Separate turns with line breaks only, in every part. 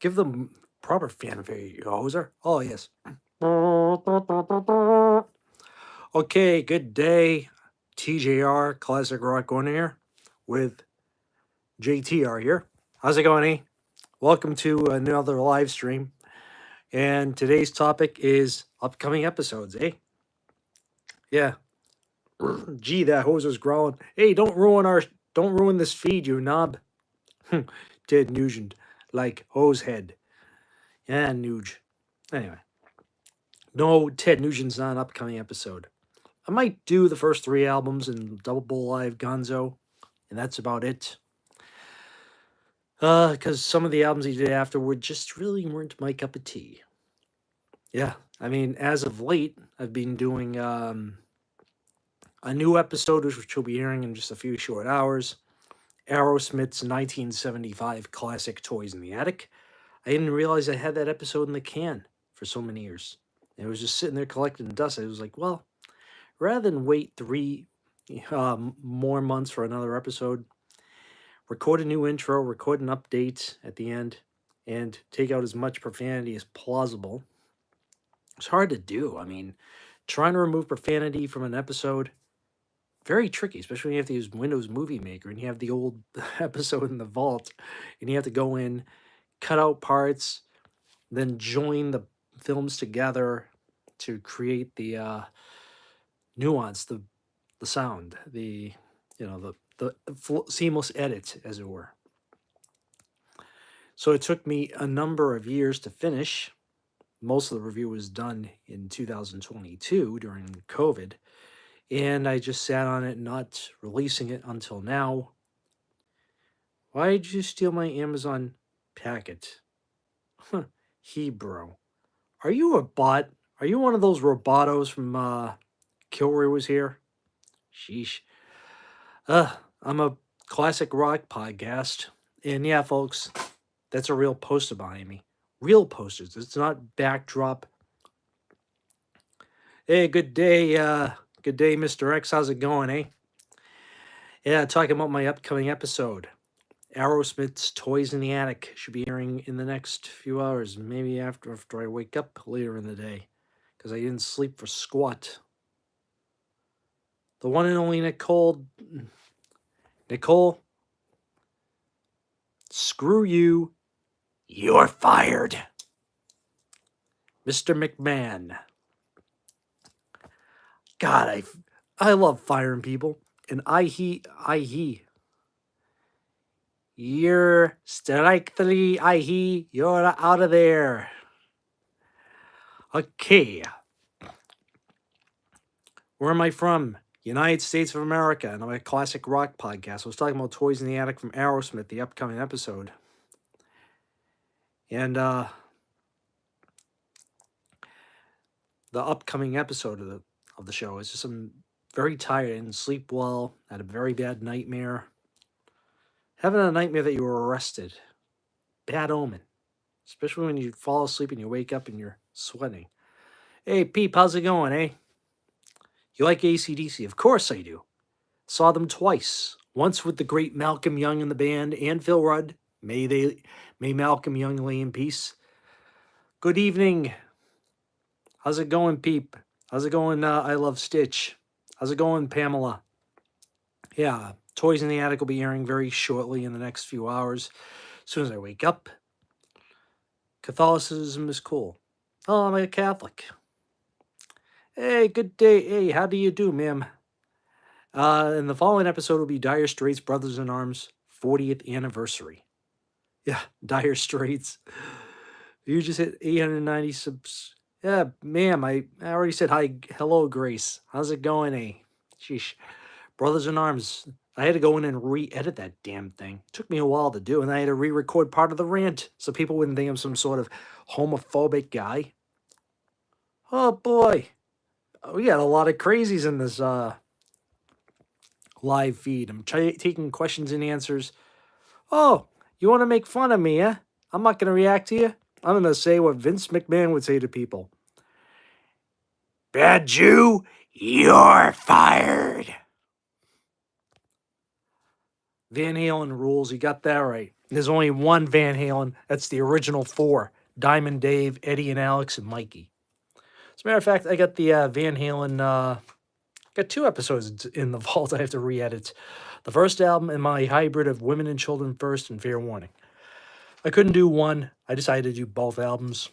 Give them proper fanfare, you hoser. Oh, yes. Okay, good day. TJR, Classic Rock One here, with JTR here. How's it going, eh? Welcome to another live stream. And today's topic is upcoming episodes, eh? Yeah. Gee, that hoser's growling. Hey, don't ruin this feed, you knob. Ted Nugent, like hose head. Yeah, Nuge. Anyway. No, Ted Nugent's not an upcoming episode. I might do the first 3 albums in Double Live Gonzo, and that's about it. Because some of the albums he did afterward just really weren't my cup of tea. Yeah, I mean, as of late, I've been doing a new episode, which you'll be hearing in just a few short hours. Aerosmith's 1975 classic Toys in the Attic. I didn't realize I had that episode in the can for so many years. It was just sitting there collecting dust. I was like, well, rather than wait 3 more months for another episode, record a new intro, record an update at the end, and take out as much profanity as plausible. It's hard to do. I mean, trying to remove profanity from an episode, very tricky, especially when you have to use Windows Movie Maker and you have the old episode in the vault, and you have to go in, cut out parts, then join the films together to create the nuance, the sound, the seamless edit, as it were. So it took me a number of years to finish. Most of the review was done in 2022 during COVID, and I just sat on it, not releasing it until now. Why did you steal my Amazon packet? Bro. Are you a bot? Are you one of those robotos from Kilroy Was Here? Sheesh. I'm a classic rock podcast. And yeah, folks, that's a real poster behind me. Real posters. It's not backdrop. Hey, good day, Mr. X. How's it going, eh? Yeah, talking about my upcoming episode. Aerosmith's Toys in the Attic should be airing in the next few hours, maybe after I wake up later in the day, because I didn't sleep for squat. The one and only Nicole, screw you. You're fired. Mr. McMahon. God, I love firing people. And you're strike 3, you're out of there. Okay. Where am I from? United States of America, and I'm a classic rock podcast. I was talking about Toys in the Attic from Aerosmith, the upcoming episode. And the upcoming episode of the show is just I'm very tired. I didn't sleep well. I had a very bad nightmare. Having a nightmare that you were arrested. Bad omen. Especially when you fall asleep and you wake up and you're sweating. Hey, Peep, how's it going, eh? You like AC/DC? Of course I do. Saw them twice. Once with the great Malcolm Young in the band and Phil Rudd. May Malcolm Young lay in peace. Good evening. How's it going, Peep? How's it going, I Love Stitch? How's it going, Pamela? Yeah, Toys in the Attic will be airing very shortly in the next few hours. As soon as I wake up. Catholicism is cool. Oh, I'm a Catholic. Hey, good day. Hey, how do you do, ma'am? And the following episode will be Dire Straits Brothers in Arms 40th anniversary. Yeah, Dire Straits. You just hit 890 subs. Yeah, ma'am, I already said hi. Hello, Grace. How's it going, eh? Sheesh. Brothers in Arms. I had to go in and re-edit that damn thing. It took me a while to do, and I had to re-record part of the rant so people wouldn't think I'm some sort of homophobic guy. Oh, boy. We got a lot of crazies in this live feed. I'm taking questions and answers. Oh, you want to make fun of me, eh? I'm not going to react to you. I'm going to say what Vince McMahon would say to people. Bad Jew, you're fired. Van Halen rules. You got that right. There's only one Van Halen. That's the original four: Diamond Dave, Eddie and Alex, and Mikey. As a matter of fact, I got the Van Halen. Got 2 episodes in the vault I have to re-edit. The first album and my hybrid of Women and Children First and Fair Warning. I couldn't do one. I decided to do both albums.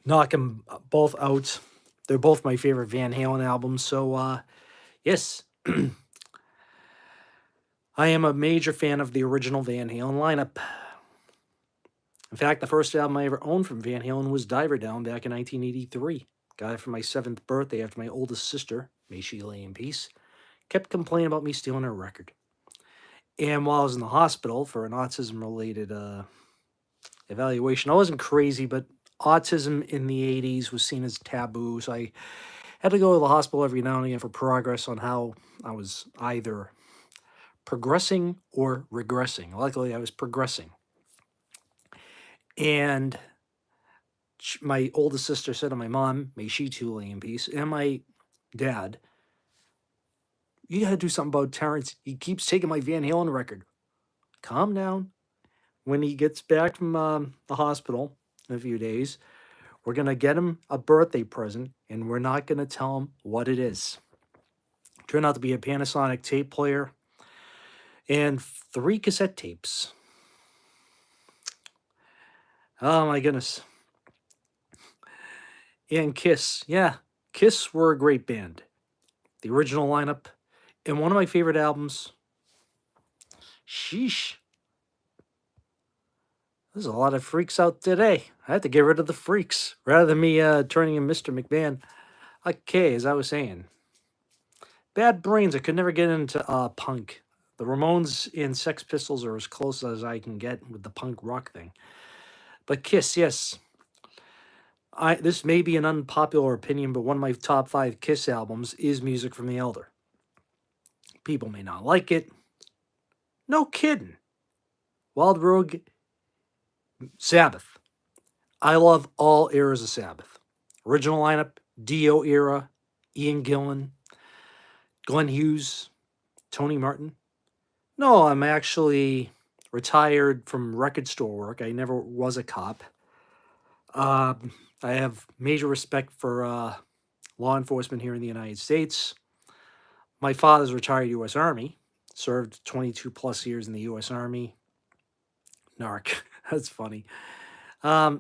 Knock them both out. They're both my favorite Van Halen albums. So, yes, I am a major fan of the original Van Halen lineup. In fact, the first album I ever owned from Van Halen was Diver Down back in 1983. Got it for my 7th birthday after my oldest sister, may she lay in peace, kept complaining about me stealing her record. And while I was in the hospital for an autism-related evaluation, I wasn't crazy, but autism in the 80s was seen as taboo, so I had to go to the hospital every now and again for progress on how I was either progressing or regressing. Luckily, I was progressing. And my oldest sister said to my mom, may she too lay in peace, and my dad, you got to do something about Terrence. He keeps taking my Van Halen record. Calm down. When he gets back from the hospital in a few days, we're going to get him a birthday present, and we're not going to tell him what it is. Turned out to be a Panasonic tape player and 3 cassette tapes. Oh, my goodness. And Kiss. Yeah, Kiss were a great band. The original lineup. And one of my favorite albums. Sheesh. There's a lot of freaks out today. I had to get rid of the freaks rather than me turning in Mr. McMahon. Okay, as I was saying. Bad Brains. I could never get into punk. The Ramones and Sex Pistols are as close as I can get with the punk rock thing. But Kiss, yes. This may be an unpopular opinion, but one of my top 5 Kiss albums is Music from the Elder. People may not like it. No kidding. Wild Rogue, Sabbath. I love all eras of Sabbath. Original lineup, Dio era, Ian Gillan, Glenn Hughes, Tony Martin. No, I'm actually retired from record store work. I never was a cop. I have major respect for law enforcement here in the United States. My father's retired U.S. Army, served 22 plus years in the U.S. Army. Narc. That's funny. I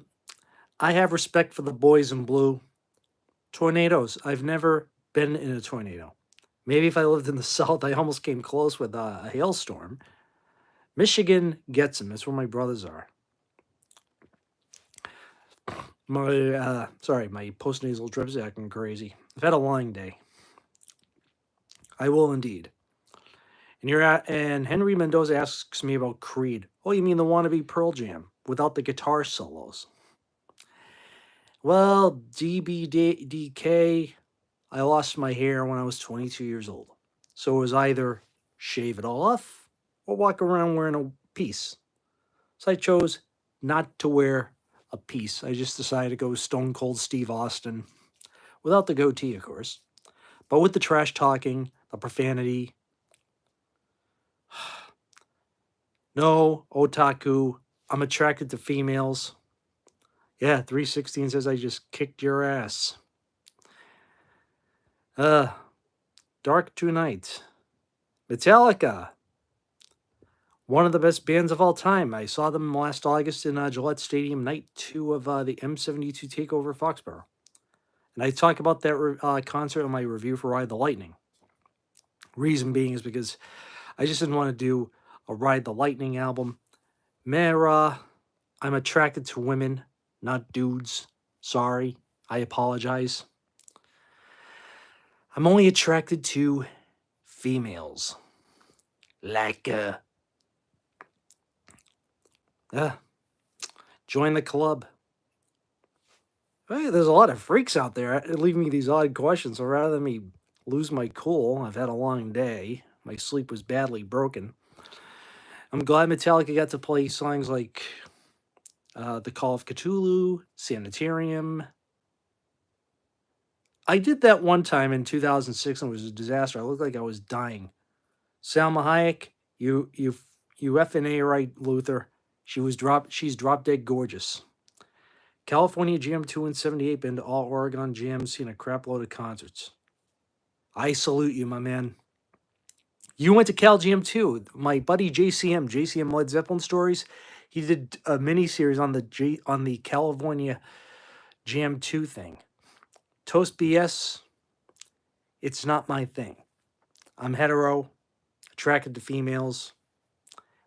have respect for the boys in blue. Tornadoes. I've never been in a tornado. Maybe if I lived in the South, I almost came close with a hailstorm. Michigan gets them. That's where my brothers are. My postnasal drip's acting crazy. I've had a long day. I will indeed. And Henry Mendoza asks me about Creed. Oh, you mean the wannabe Pearl Jam without the guitar solos? Well, DBDK, I lost my hair when I was 22 years old. So it was either shave it all off or walk around wearing a piece. So I chose not to wear a piece. I just decided to go Stone Cold Steve Austin, without the goatee, of course, but with the trash talking, the profanity. No, otaku, I'm attracted to females. Yeah, 316 says I just kicked your ass. Dark Tonight. Metallica. One of the best bands of all time. I saw them last August in Gillette Stadium, night 2 of the M72 Takeover Foxborough. And I talk about that concert in my review for Ride the Lightning. Reason being is because I just didn't want to do a Ride the Lightning album. Mera, I'm attracted to women, not dudes. Sorry, I apologize. I'm only attracted to females. Like, join the club. Hey, there's a lot of freaks out there leaving me these odd questions, so rather than me lose my cool, I've had a long day. My sleep was badly broken. I'm glad Metallica got to play songs like The Call of Cthulhu, Sanitarium. I did that one time in 2006 and it was a disaster. I looked like I was dying. Salma Hayek, You effing A right, Luther. She's drop dead gorgeous. California Jam 2 and 78, been to all Oregon jams, seen a crap load of concerts. I salute you, my man. You went to Cal Jam too. My buddy JCM Led Zeppelin Stories, he did a mini series on the California Jam 2 thing. Toast BS, it's not my thing. I'm hetero, attracted to females,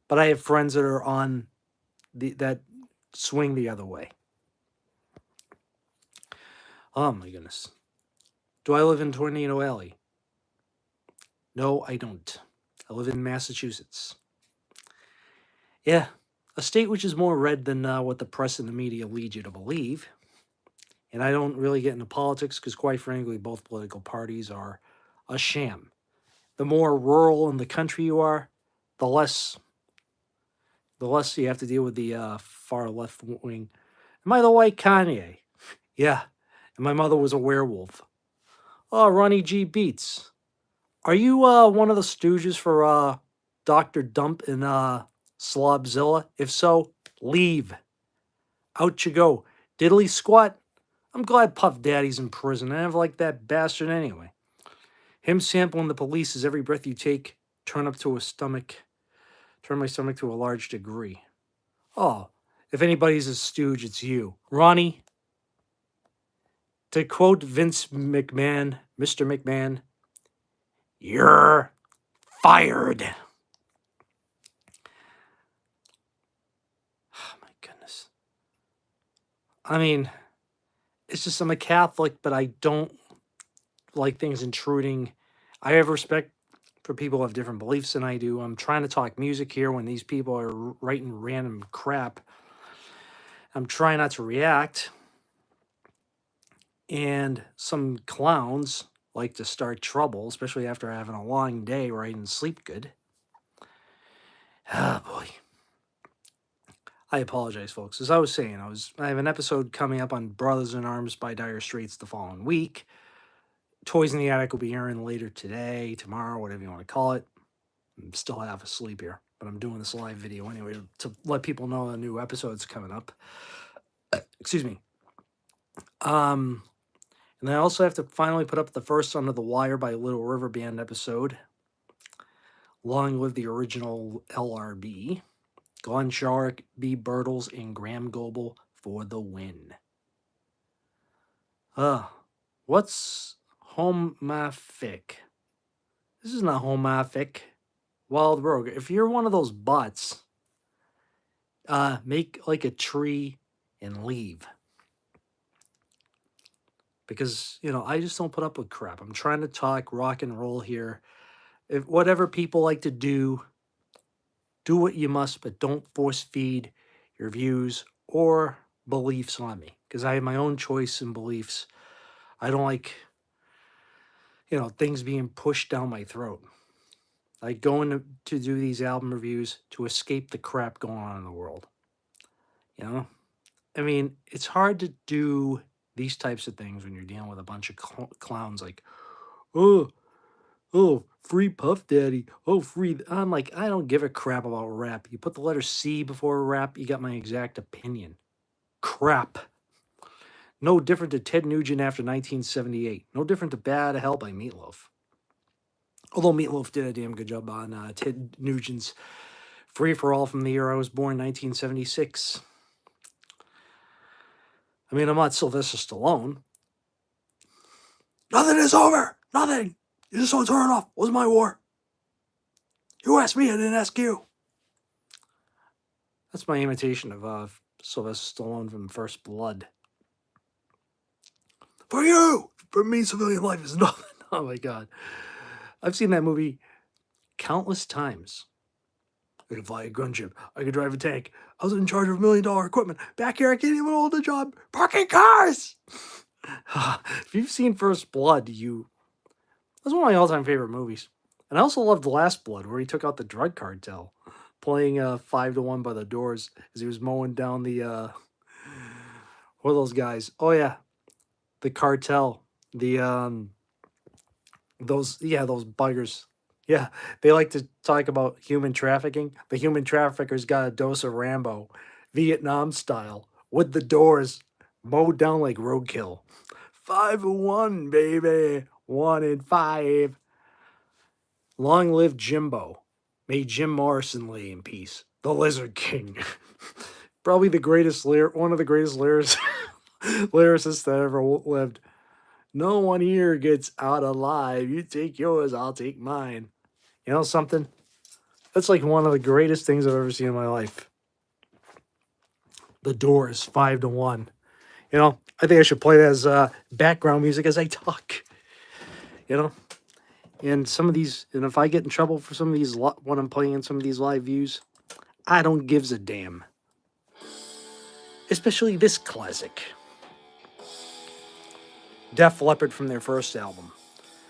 but I have friends that are on that swing the other way. Oh my goodness. Do I live in Tornado Alley? No, I don't. I live in Massachusetts. Yeah, a state which is more red than what the press and the media lead you to believe. And I don't really get into politics because, quite frankly, both political parties are a sham. The more rural in the country you are, the less you have to deal with the far left wing. Am I the white Kanye? Yeah. And my mother was a werewolf. Oh, Ronnie G. Beats. Are you one of the stooges for Dr. Dump and Slobzilla? If so, leave. Out you go. Diddly squat. I'm glad Puff Daddy's in prison. I never liked that bastard anyway. Him sampling the police is every breath you take. Turn my stomach to a large degree. Oh, if anybody's a stooge, it's you. Ronnie, to quote Vince McMahon, Mr. McMahon, you're fired. Oh my goodness. I mean, it's just I'm a Catholic, but I don't like things intruding. I have respect for people who have different beliefs than I do. I'm trying to talk music here when these people are writing random crap. I'm trying not to react. And some clowns like to start trouble, especially after having a long day where I didn't sleep good. Ah, boy. I apologize, folks. As I was saying, I have an episode coming up on Brothers in Arms by Dire Straits the following week. Toys in the Attic will be airing later today, tomorrow, whatever you want to call it. I'm still half asleep here, but I'm doing this live video anyway to let people know the new episode's coming up. Excuse me. And I also have to finally put up the first Under the Wire by Little River Band episode. Long live the original LRB. Glenn Shark, B. Birtles, and Graham Goebel for the win. What's homophic? This is not homophic. Wild Rogue. If you're one of those bots, make like a tree and leave. Because, I just don't put up with crap. I'm trying to talk rock and roll here. If whatever people like to do what you must, but don't force feed your views or beliefs on me. Because I have my own choice and beliefs. I don't like, things being pushed down my throat. I go in to do these album reviews to escape the crap going on in the world. I mean, it's hard to do these types of things when you're dealing with a bunch of clowns like, oh, free Puff Daddy. Oh, free. I'm like, I don't give a crap about rap. You put the letter C before rap, you got my exact opinion. Crap. No different to Ted Nugent after 1978. No different to Bad Hell by Meatloaf. Although Meatloaf did a damn good job on Ted Nugent's Free for All from the year I was born, 1976. I mean, I'm not Sylvester Stallone. Nothing is over. Nothing. You just want to turn it off. It was my war. You asked me, I didn't ask you. That's my imitation of Sylvester Stallone from First Blood. For you! For me, civilian life is nothing. Oh my God. I've seen that movie countless times. I could fly a gunship. I could drive a tank. I was in charge of $1 million equipment. Back here, I can't even hold a job. Parking cars! If you've seen First Blood, that's one of my all-time favorite movies. And I also loved Last Blood, where he took out the drug cartel, playing 5-1 by the Doors as he was mowing down the what are those guys? Oh yeah, the cartel, the those buggers. Yeah, they like to talk about human trafficking. The human trafficker's got a dose of Rambo, Vietnam style, with the doors mowed down like roadkill. 5-1, baby. 1-5. Long live Jimbo. May Jim Morrison lay in peace. The Lizard King. Probably the greatest one of the greatest lyricists that ever lived. No one here gets out alive. You take yours, I'll take mine. You know something? That's like one of the greatest things I've ever seen in my life. The Doors, 5-1. You know, I think I should play that as background music as I talk. You know, and some of these, and if I get in trouble for some of these when I'm playing some of these live views, I don't gives a damn. Especially this classic, Def Leppard from their first album,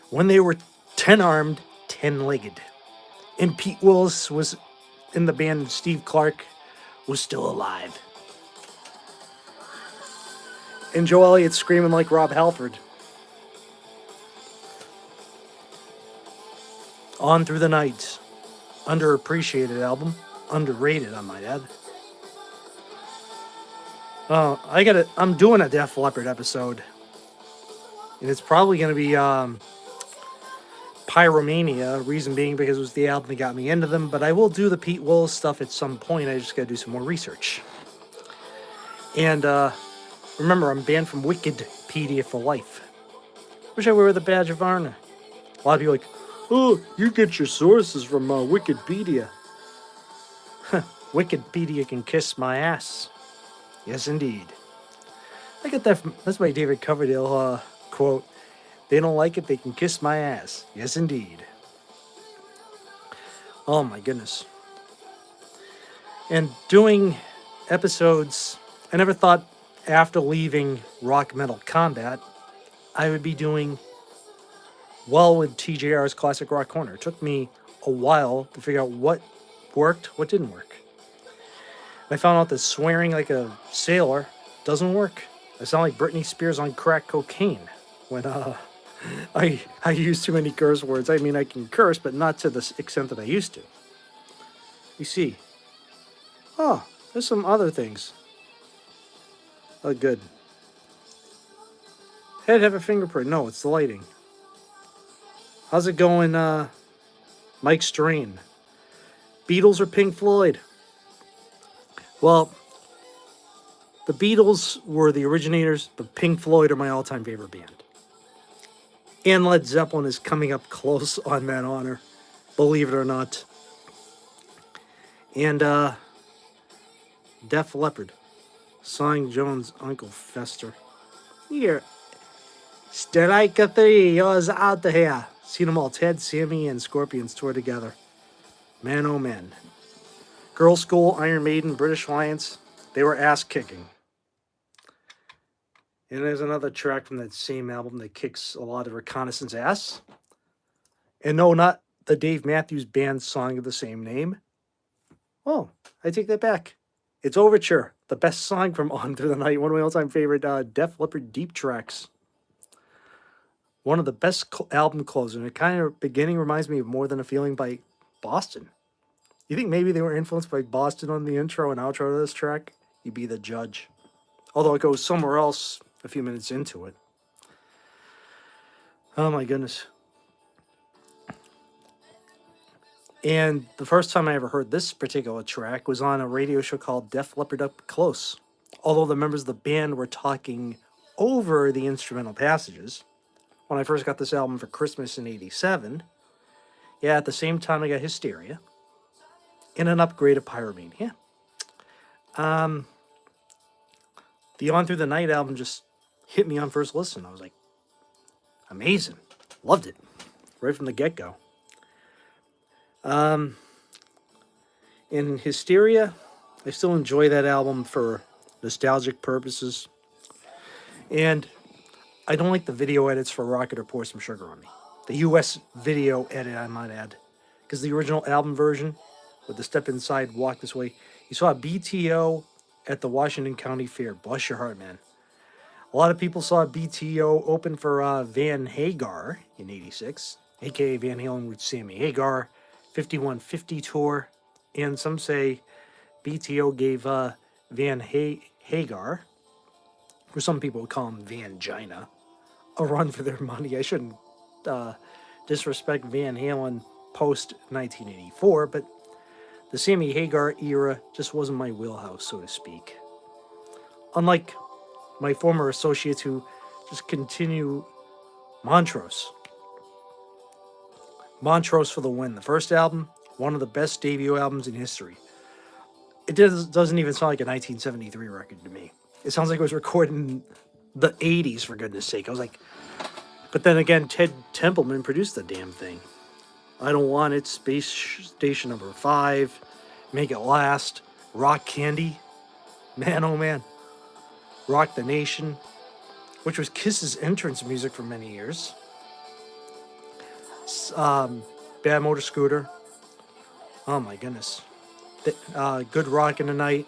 when they were 10-armed, 10-legged, and Pete Willis was in the band, and Steve Clark was still alive. And Joe Elliott screaming like Rob Halford. On Through the Night. Underappreciated album. Underrated, I might add. I'm doing a Def Leppard episode. And it's probably going to be Pyromania. Reason being because it was the album that got me into them. But I will do the Pete Willis stuff at some point. I just got to do some more research. And remember, I'm banned from Wikipedia for life. Wish I were the badge of honor. A lot of people are like, oh, you get your sources from Wikipedia. Wikipedia can kiss my ass. Yes, indeed. I get that from, that's my David Coverdale quote. They don't like it, they can kiss my ass. Yes, indeed. Oh, my goodness. And doing episodes, I never thought after leaving Rock Metal Combat, I would be doing well with TJR's Classic Rock Corner. It took me a while to figure out what worked, what didn't work. I found out that swearing like a sailor doesn't work. I sound like Britney Spears on crack cocaine when I use too many curse words. I mean, I can curse, but not to the extent that I used to. You see. Oh, there's some other things. Oh, good. Head have a fingerprint. No, it's the lighting. How's it going, Mike Strain? Beatles or Pink Floyd? Well, the Beatles were the originators, but Pink Floyd are my all-time favorite band. And Led Zeppelin is coming up close on that honor, believe it or not. And Def Leppard, Song Jones' Uncle Fester. Here, Strike a 3, yours out of here. Seen them all, Ted, Sammy, and Scorpions tour together. Man, oh man. Girl School, Iron Maiden, British Lions, they were ass-kicking. And there's another track from that same album that kicks a lot of Reconnaissance ass. And no, not the Dave Matthews Band song of the same name. Oh, I take that back. It's Overture, the best song from On Through the Night, one of my all-time favorite Def Leppard deep tracks. One of the best album closers. And it kind of beginning reminds me of More Than a Feeling by Boston. You think maybe they were influenced by Boston on the intro and outro of this track? You'd be the judge. Although it goes somewhere else a few minutes into it. Oh my goodness. And the first time I ever heard this particular track was on a radio show called Def Leppard Up Close. Although the members of the band were talking over the instrumental passages. When I first got this album for Christmas in '87, yeah, at the same time I got Hysteria and an upgrade of Pyromania. The On Through the Night album just hit me on first listen. I was like, amazing. Loved it. Right from the get-go. In Hysteria, I still enjoy that album for nostalgic purposes. And I don't like the video edits for Rocket or Pour Some Sugar on Me. The US video edit, I might add. Because the original album version, with the Step Inside, Walk This Way, you saw a BTO at the Washington County Fair. Bless your heart, man. A lot of people saw BTO open for Van Hagar in '86. aka Van Halen with Sammy Hagar, 5150 tour, and some say BTO gave Hagar, or some people would call him Vangina, a run for their money. I shouldn't uh, disrespect Van Halen post 1984, but the Sammy Hagar era just wasn't my wheelhouse, so to speak. Unlike my former associates who just continue Montrose. Montrose for the win. The first album, one of the best debut albums in history. It doesn't even sound like a 1973 record to me. It sounds like it was recorded in the 80s, for goodness sake. I was like, but then again, Ted Templeman produced the damn thing. I Don't Want It, Space Station Number 5, Make It Last, Rock Candy, man oh man, Rock the Nation, which was Kiss's entrance music for many years, Bad Motor Scooter, oh my goodness, Good Rockin' Tonight,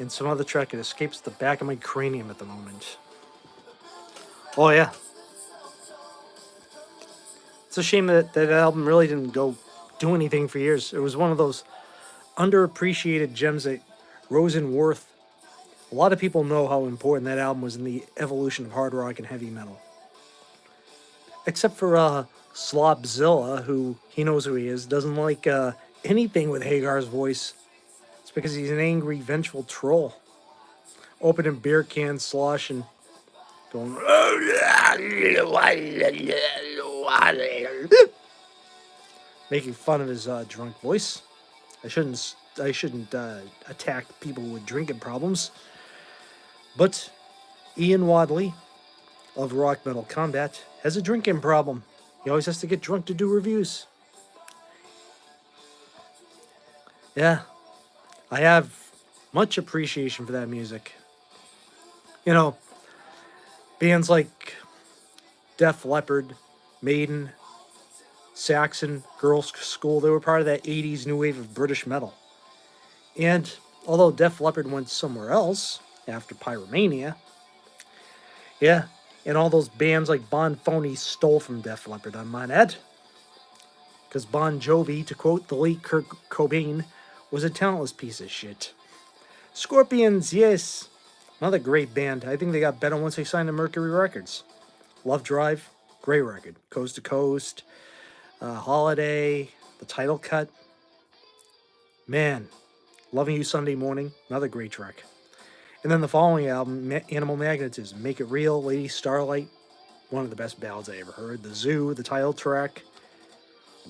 and some other track. It escapes the back of my cranium at the moment. Oh yeah. It's a shame that that album really didn't go do anything for years. It was one of those underappreciated gems that rose in worth. A lot of people know how important that album was in the evolution of hard rock and heavy metal. Except for Slopzilla, who he knows who he is, doesn't like anything with Hagar's voice. It's because he's an angry, vengeful troll. Opening beer cans, sloshing, going, making fun of his drunk voice. I shouldn't attack people with drinking problems. But Ian Wadley of Rock Metal Combat has a drinking problem. He always has to get drunk to do reviews. Yeah, I have much appreciation for that music. You know, bands like Def Leppard, Maiden, Saxon, Girls' School, they were part of that 80s new wave of British metal. And although Def Leppard went somewhere else after Pyromania, yeah, and all those bands like Bon Phony stole from Def Leppard, I might add. Because Bon Jovi, to quote the late Kurt Cobain, was a talentless piece of shit. Scorpions, yes. Another great band. I think they got better once they signed to Mercury Records. Love Drive, great record. Coast to Coast, Holiday, the title cut. Man, Loving You Sunday Morning, another great track. And then the following album, Animal Magnetism, Make It Real, Lady Starlight, one of the best ballads I ever heard. The Zoo, the title track,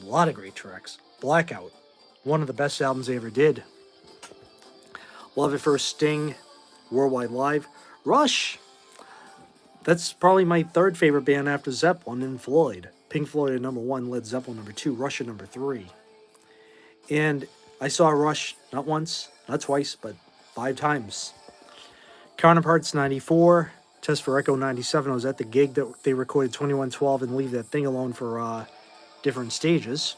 a lot of great tracks. Blackout, one of the best albums they ever did. Love It First Sting, Worldwide Live. Rush, that's probably my third favorite band after Zeppelin and Floyd. Pink Floyd at number 1, Led Zeppelin number 2, Rush at number 3. And I saw Rush not once, not twice, but 5 times. Counterparts 94, Test for Echo 97. I was at the gig that they recorded 2112 and Leave That Thing Alone for different stages.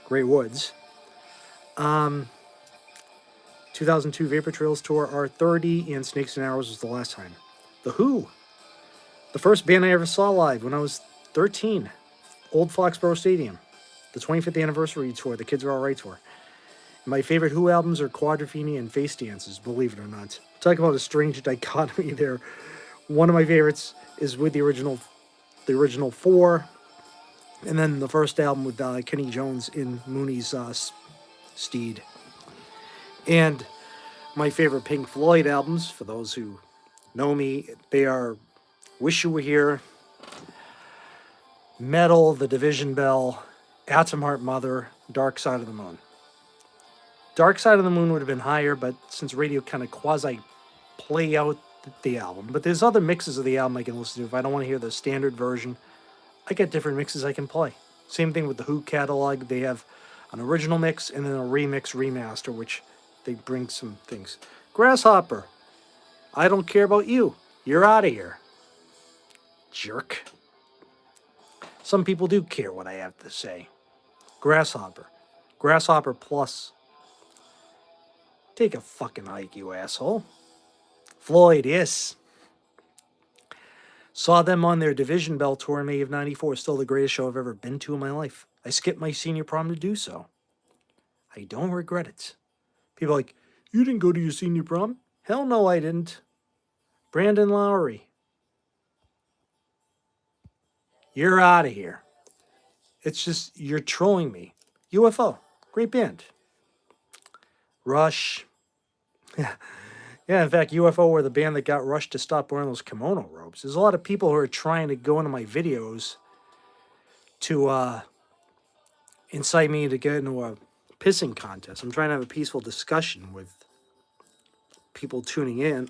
Great Woods. 2002 Vapor Trails Tour, R30, and Snakes and Arrows was the last time. The Who, the first band I ever saw live when I was 13. Old Foxborough Stadium. The 25th anniversary tour, the Kids Are Alright tour. My favorite Who albums are Quadrophenia and Face Dances, believe it or not. Talk about a strange dichotomy there. One of my favorites is with the original 4, and then the first album with Kenny Jones in Mooney's Steed. And my favorite Pink Floyd albums, for those who know me, they are Wish You Were Here, Metal, The Division Bell, Atom Heart Mother, Dark Side of the Moon. Dark Side of the Moon would have been higher, but since radio kind of quasi-play out the album. But there's other mixes of the album I can listen to. If I don't want to hear the standard version, I get different mixes I can play. Same thing with the Who catalog. They have an original mix and then a remix remaster, which they bring some things. Grasshopper, I don't care about you. You're out of here. Jerk. Some people do care what I have to say. Grasshopper. Grasshopper Plus. Take a fucking hike, you asshole. Floyd, yes. Saw them on their Division Bell tour in May of '94. Still the greatest show I've ever been to in my life. I skipped my senior prom to do so. I don't regret it. People are like, you didn't go to your senior prom? Hell no, I didn't. Brandon Lowry. You're out of here. It's just, you're trolling me. UFO. Great band. Rush. Yeah, in fact, UFO were the band that got Rush to stop wearing those kimono robes. There's a lot of people who are trying to go into my videos to incite me to get into a pissing contest. I'm trying to have a peaceful discussion with people tuning in.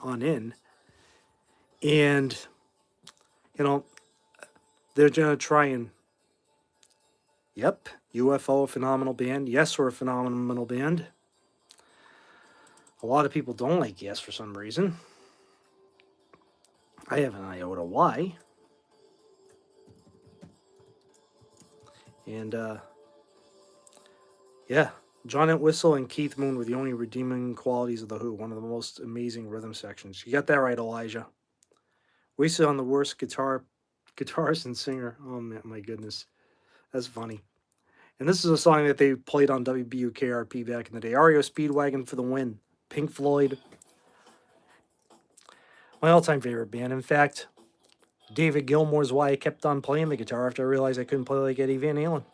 And, you know, they're going to try and, yep, UFO, a phenomenal band. Yes, we're a phenomenal band. A lot of people don't like Yes for some reason. I have an iota why. And, yeah, John Entwistle and Keith Moon were the only redeeming qualities of The Who, one of the most amazing rhythm sections. You got that right, Elijah. Wasted on the worst guitarist and singer. Oh, man, my goodness. That's funny. And this is a song that they played on WBUKRP back in the day. REO Speedwagon for the win. Pink Floyd. My all-time favorite band. In fact, David Gilmour's why I kept on playing the guitar after I realized I couldn't play like Eddie Van Halen.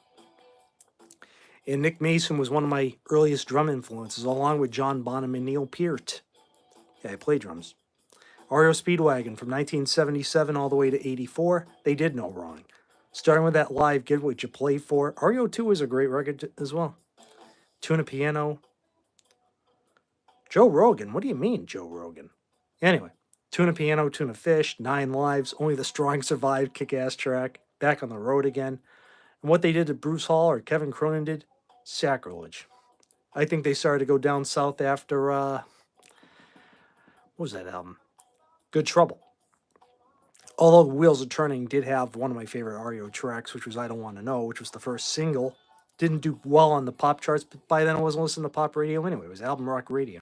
And Nick Mason was one of my earliest drum influences, along with John Bonham and Neil Peart. Yeah, I play drums. REO Speedwagon from 1977 all the way to 84. They did no wrong. Starting with that live Get What You Play For. REO 2 is a great record as well. Tuna Piano. Joe Rogan. What do you mean, Joe Rogan? Anyway, Tuna Piano, Tuna Fish, 9 Lives, Only the Strong Survive, kick-ass track, Back on the Road Again. And what they did to Bruce Hall or Kevin Cronin did, sacrilege. I think they started to go down south after, what was that album? Good Trouble. Although Wheels of Turning did have one of my favorite REO tracks, which was I Don't Want to Know, which was the first single. Didn't do well on the pop charts, but by then I wasn't listening to pop radio anyway. It was album rock radio.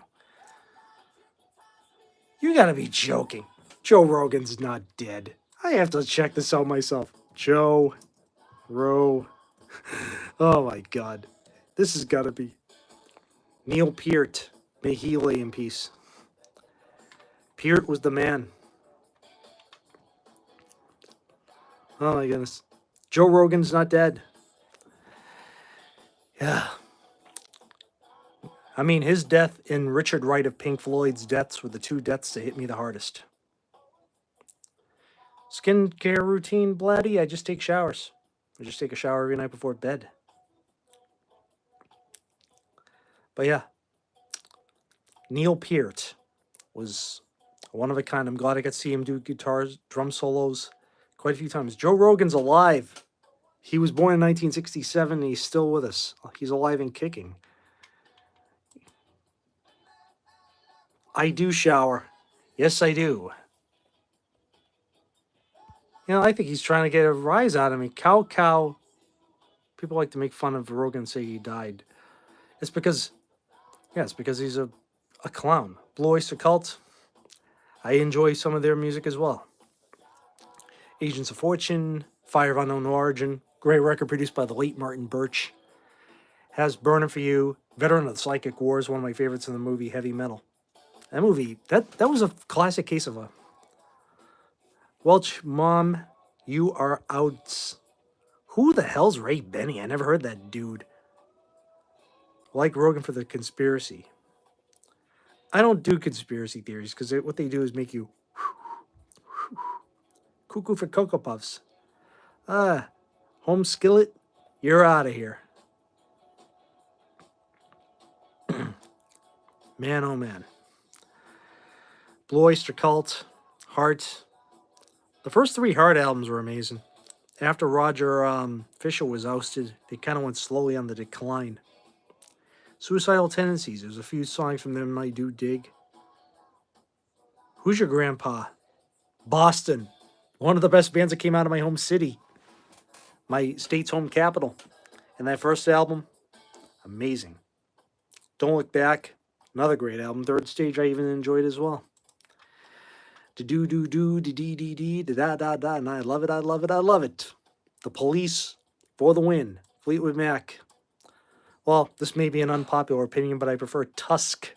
You gotta be joking. Joe Rogan's not dead. I have to check this out myself. Joe Oh my God. This has got to be Neil Peart. May he lay in peace. Peart was the man. Oh my goodness. Joe Rogan's not dead. Yeah. I mean, his death and Richard Wright of Pink Floyd's deaths were the two deaths that hit me the hardest. Skincare routine, Blatty, I just take showers. I just take a shower every night before bed. But yeah, Neil Peart was one of a kind. I'm glad I got to see him do guitars, drum solos quite a few times. Joe Rogan's alive. He was born in 1967 and he's still with us. He's alive and kicking. I do shower. Yes, I do. You know, I think he's trying to get a rise out of me. Cow. People like to make fun of Rogan and say he died. It's because he's a clown. Blue Oyster Cult, I enjoy some of their music as well. Agents of Fortune, Fire of Unknown Origin, great record produced by the late Martin Birch. Has Burning for You, Veteran of the Psychic Wars, one of my favorites in the movie Heavy Metal. That movie, that was a classic case of a Welch, Mom, you are out. Who the hell's Ray Benny? I never heard that dude. Like Rogan for the conspiracy. I don't do conspiracy theories because what they do is make you cuckoo for Cocoa Puffs. Home Skillet, you're out of here. Man, oh man. Blue Oyster Cult, Heart. The first 3 Heart albums were amazing. After Roger Fisher was ousted, they kind of went slowly on the decline. Suicidal Tendencies, there's a few songs from them I do dig. Who's Your Grandpa? Boston, one of the best bands that came out of my home city, my state's home capital. And that first album, amazing. Don't Look Back, another great album. Third Stage I even enjoyed as well. Do do do dee dee dee dee da da da, and I love it, I love it, I love it. The Police for the win. Fleetwood Mac. Well, this may be an unpopular opinion, but I prefer Tusk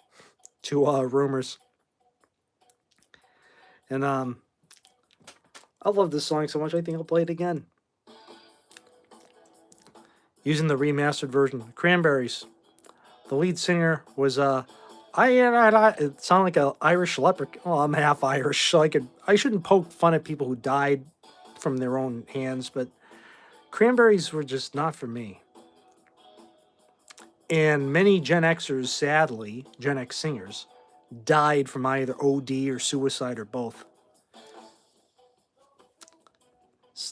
to Rumors. And I love this song so much, I think I'll play it again. Using the remastered version. Cranberries. The lead singer was it sounded like an Irish leprechaun. Well, I'm half Irish, so I shouldn't poke fun at people who died from their own hands, but Cranberries were just not for me. And many Gen Xers, sadly, Gen X singers, died from either OD or suicide or both.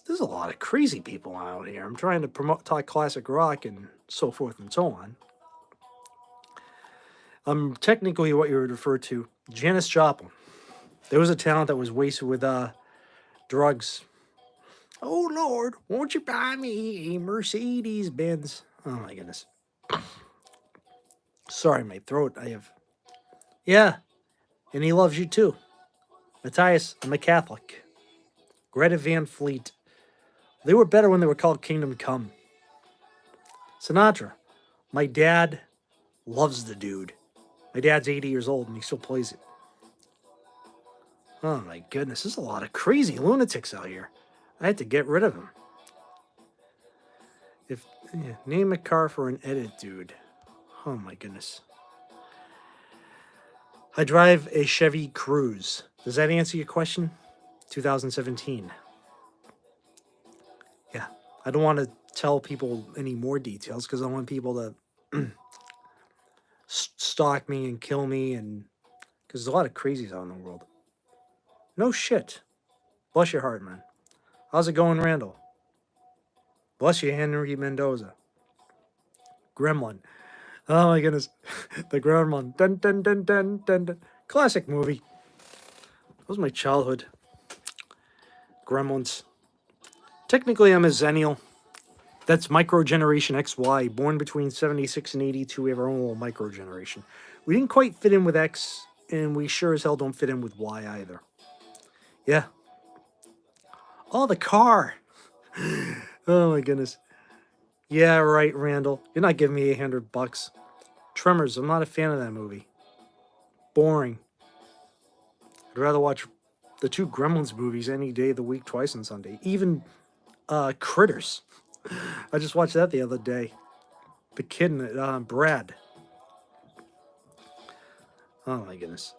There's a lot of crazy people out here. I'm trying to talk classic rock and so forth and so on. Technically what you would refer to, Janis Joplin. There was a talent that was wasted with drugs. Oh Lord, won't you buy me a Mercedes Benz? Oh my goodness. Sorry, my throat. Yeah, and he loves you too. Matthias, I'm a Catholic. Greta Van Fleet. They were better when they were called Kingdom Come. Sinatra. My dad loves the dude. My dad's 80 years old and he still plays it. Oh my goodness, there's a lot of crazy lunatics out here. I had to get rid of them. Name a car for an edit, dude. Oh my goodness. I drive a Chevy Cruze. Does that answer your question? 2017. Yeah, I don't want to tell people any more details because I want people to stalk me and kill me, and because there's a lot of crazies out in the world. No shit. Bless your heart, man. How's it going, Randall? Bless you, Henry Mendoza. Gremlin. Oh my goodness. The Gremlin. Dun dun dun dun dun dun. Classic movie. That was my childhood. Gremlins. Technically, I'm a Zennial. That's micro generation XY, born between 76 and 82. We have our own little micro generation. We didn't quite fit in with X, and we sure as hell don't fit in with Y either. Yeah. Oh, the car. Oh my goodness. Yeah, right, Randall. You're not giving me $800. Tremors. I'm not a fan of that movie. Boring. I'd rather watch the two Gremlins movies any day of the week, twice on Sunday. Even Critters. I just watched that the other day. The kid in it, Brad. Oh my goodness.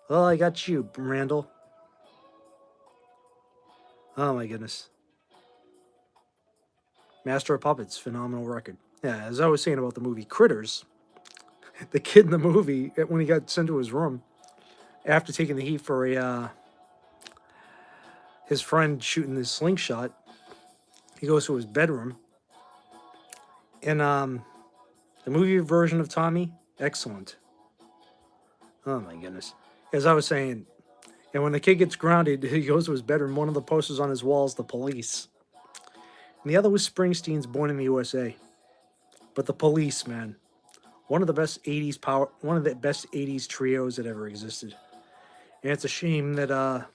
Well, I got you, Randall. Oh my goodness. Master of Puppets, phenomenal record. Yeah, as I was saying about the movie Critters, the kid in the movie, when he got sent to his room, after taking the heat for his friend shooting this slingshot, he goes to his bedroom. And the movie version of Tommy, excellent. Oh my goodness. As I was saying, and when the kid gets grounded, he goes to his bedroom. One of the posters on his wall is The Police. And the other was Springsteen's Born in the USA. But The Police, man. One of the best 80s trios that ever existed. And it's a shame that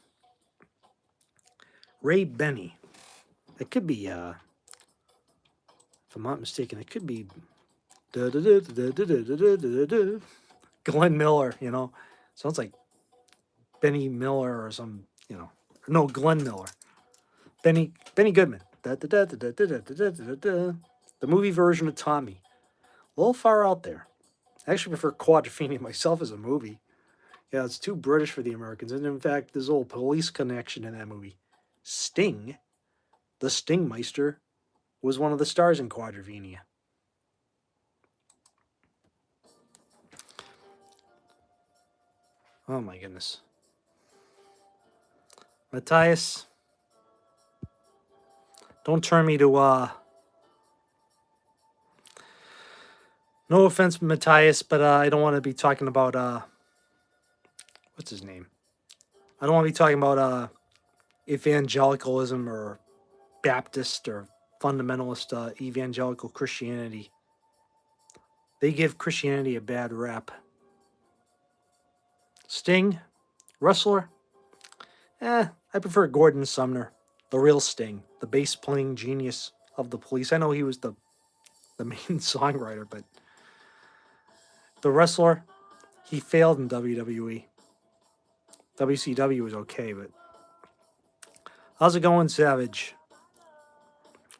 Ray Benny, it could be if I'm not mistaken, it could be Glenn Miller, Sounds like Benny Miller or some, No, Glenn Miller. Benny Goodman. The movie version of Tommy. A little far out there. I actually prefer Quadrophenia myself as a movie. Yeah, it's too British for the Americans. And in fact, there's a little police connection in that movie. Sting, the Stingmeister, was one of the stars in Quadrophenia. Oh my goodness. Matthias, don't turn me to, no offense, Matthias, but I don't want to be talking about, what's his name? I don't want to be talking about evangelicalism or Baptist or fundamentalist evangelical Christianity. They give Christianity a bad rap. Sting, wrestler, I prefer Gordon Sumner, the real Sting, the bass playing genius of the Police. I know he was the main songwriter, but the wrestler, he failed in WWE. WCW was okay, but how's it going, Savage?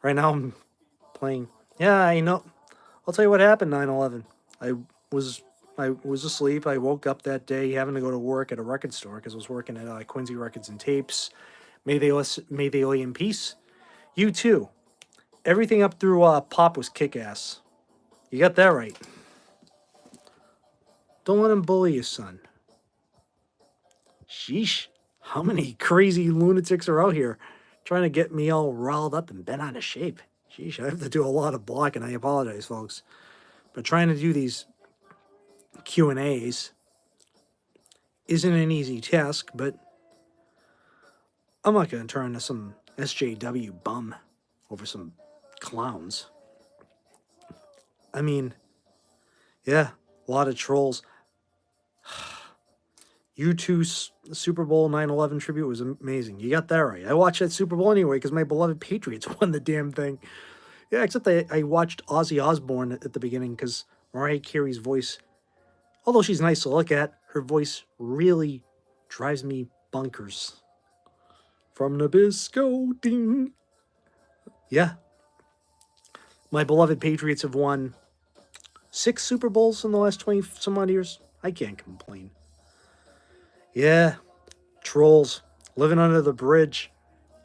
Right now I'm playing. Yeah, I know. I'll tell you what happened 9/11. I was I was asleep. I woke up that day having to go to work at a record store because I was working at Quincy Records and Tapes. May they lay in peace. You too. Everything up through Pop was kick ass. You got that right. Don't let him bully you, son. Sheesh. How many crazy lunatics are out here trying to get me all riled up and bent out of shape? Sheesh, I have to do a lot of blocking. I apologize, folks. But trying to do these Q&As isn't an easy task, but I'm not going to turn to some SJW bum over some clowns. I mean, yeah, a lot of trolls. U2's Super Bowl 9/11 tribute was amazing. You got that right. I watched that Super Bowl anyway because my beloved Patriots won the damn thing. Yeah, except I watched Ozzy Osbourne at the beginning because Mariah Carey's voice, although she's nice to look at, her voice really drives me bonkers. From Nabisco, ding. Yeah. My beloved Patriots have won 6 Super Bowls in the last 20 some odd years. I can't complain. Yeah, trolls living under the bridge,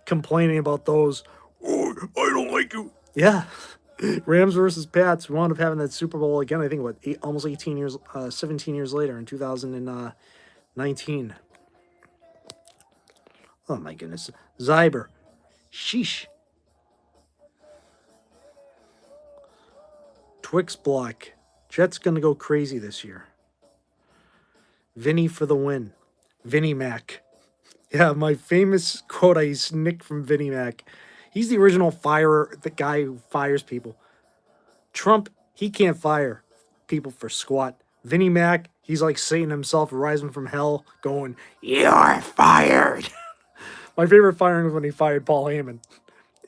complaining about those. Oh, I don't like you. Yeah, Rams versus Pats. We wound up having that Super Bowl again. I think almost 18 years, 17 years later in 2019. Oh my goodness, Zyber, sheesh. Twix block. Jets gonna go crazy this year. Vinny for the win. Vinny Mac. Yeah, my famous quote I nicked from Vinny Mac. He's the original firer, the guy who fires people. Trump, he can't fire people for squat. Vinny Mac, he's like Satan himself rising from hell, going, "You're fired." My favorite firing was when he fired Paul Heyman.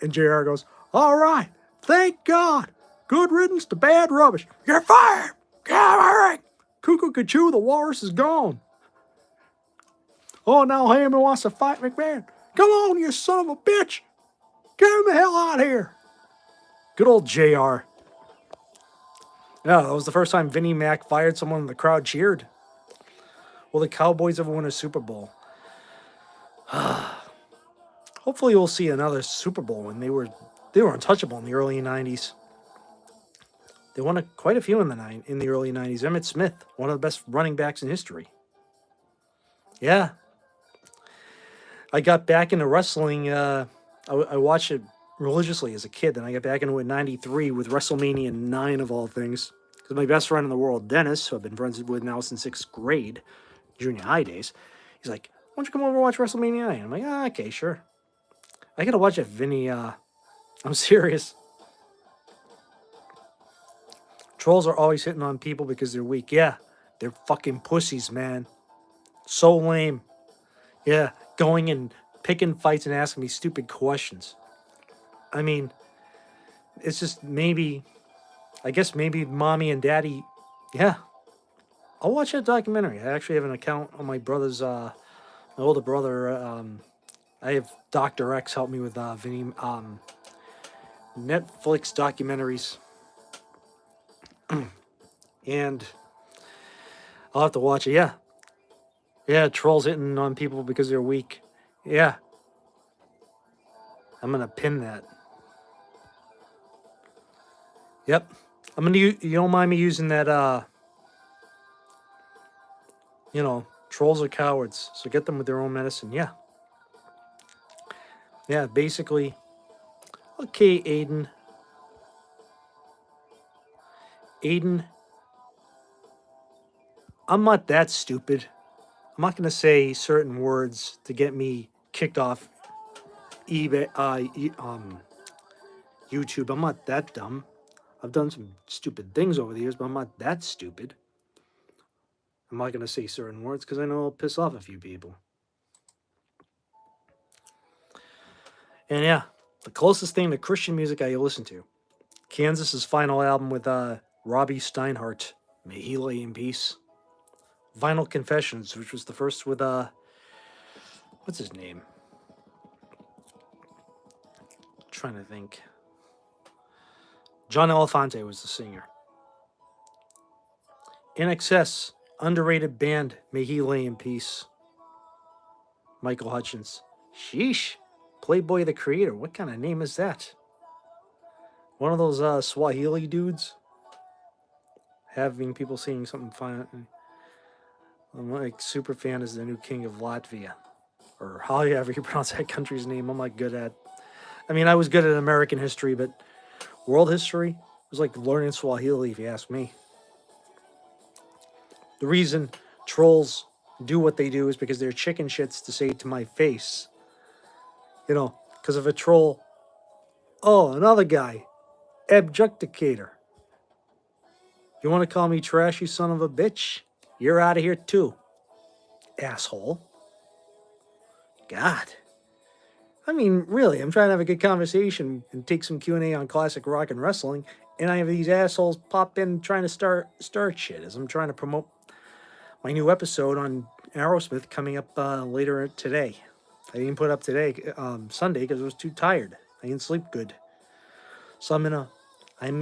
And JR goes, "All right, thank God. Good riddance to bad rubbish. You're fired. Yeah, all right. Cuckoo Cachoo, the walrus is gone. Oh, now Heyman wants to fight McMahon. Come on, you son of a bitch. Get him the hell out of here." Good old JR. Yeah, that was the first time Vinnie Mac fired someone and the crowd cheered. Will the Cowboys ever win a Super Bowl? Hopefully we'll see another Super Bowl when they were untouchable in the early 90s. They won quite a few in the early 90s. Emmitt Smith, one of the best running backs in history. Yeah. I got back into wrestling. I watched it religiously as a kid. Then I got back into it in 93 with WrestleMania 9 of all things. Because my best friend in the world, Dennis, who I've been friends with now since 6th grade, junior high days, he's like, "Why don't you come over and watch WrestleMania 9? I'm like, okay, sure. I got to watch it, Vinny. I'm serious. Trolls are always hitting on people because they're weak. Yeah, they're fucking pussies, man. So lame. Yeah, going and picking fights and asking me stupid questions. I mean, it's just I guess maybe mommy and daddy, yeah. I'll watch that documentary. I actually have an account on my brother's, my older brother. I have Dr. X help me with Vinny, Netflix documentaries. And I'll have to watch it. Yeah. Yeah, trolls hitting on people because they're weak. Yeah. I'm going to pin that. Yep. I'm going to, you don't mind me using that, trolls are cowards. So get them with their own medicine. Yeah. Yeah, basically. Okay, Aiden. I'm not that stupid. I'm not going to say certain words to get me kicked off eBay, YouTube. I'm not that dumb. I've done some stupid things over the years, but I'm not that stupid. I'm not going to say certain words because I know I'll piss off a few people. And yeah, the closest thing to Christian music I listen to. Kansas's final album with Robbie Steinhardt. May he lay in peace. Vinyl Confessions, which was the first with what's his name? Trying to think. John Elefante was the singer. In Excess, underrated band. May he lay in peace. Michael Hutchins. Sheesh. Playboy the Creator. What kind of name is that? One of those Swahili dudes having people singing something fine. I'm like super fan is the new king of Latvia, or however you pronounce that country's name. I'm like good at. I mean, I was good at American history, but world history was like learning Swahili, if you ask me. The reason trolls do what they do is because they're chicken shits to say to my face. You know, because of a troll. Oh, another guy, abjucticator. You want to call me trash, you son of a bitch? You're out of here too, asshole. God. I mean, really, I'm trying to have a good conversation and take some Q&A on classic rock and wrestling, and I have these assholes pop in trying to start shit as I'm trying to promote my new episode on Aerosmith coming up later today. I didn't put up today, Sunday, because I was too tired. I didn't sleep good. So I'm in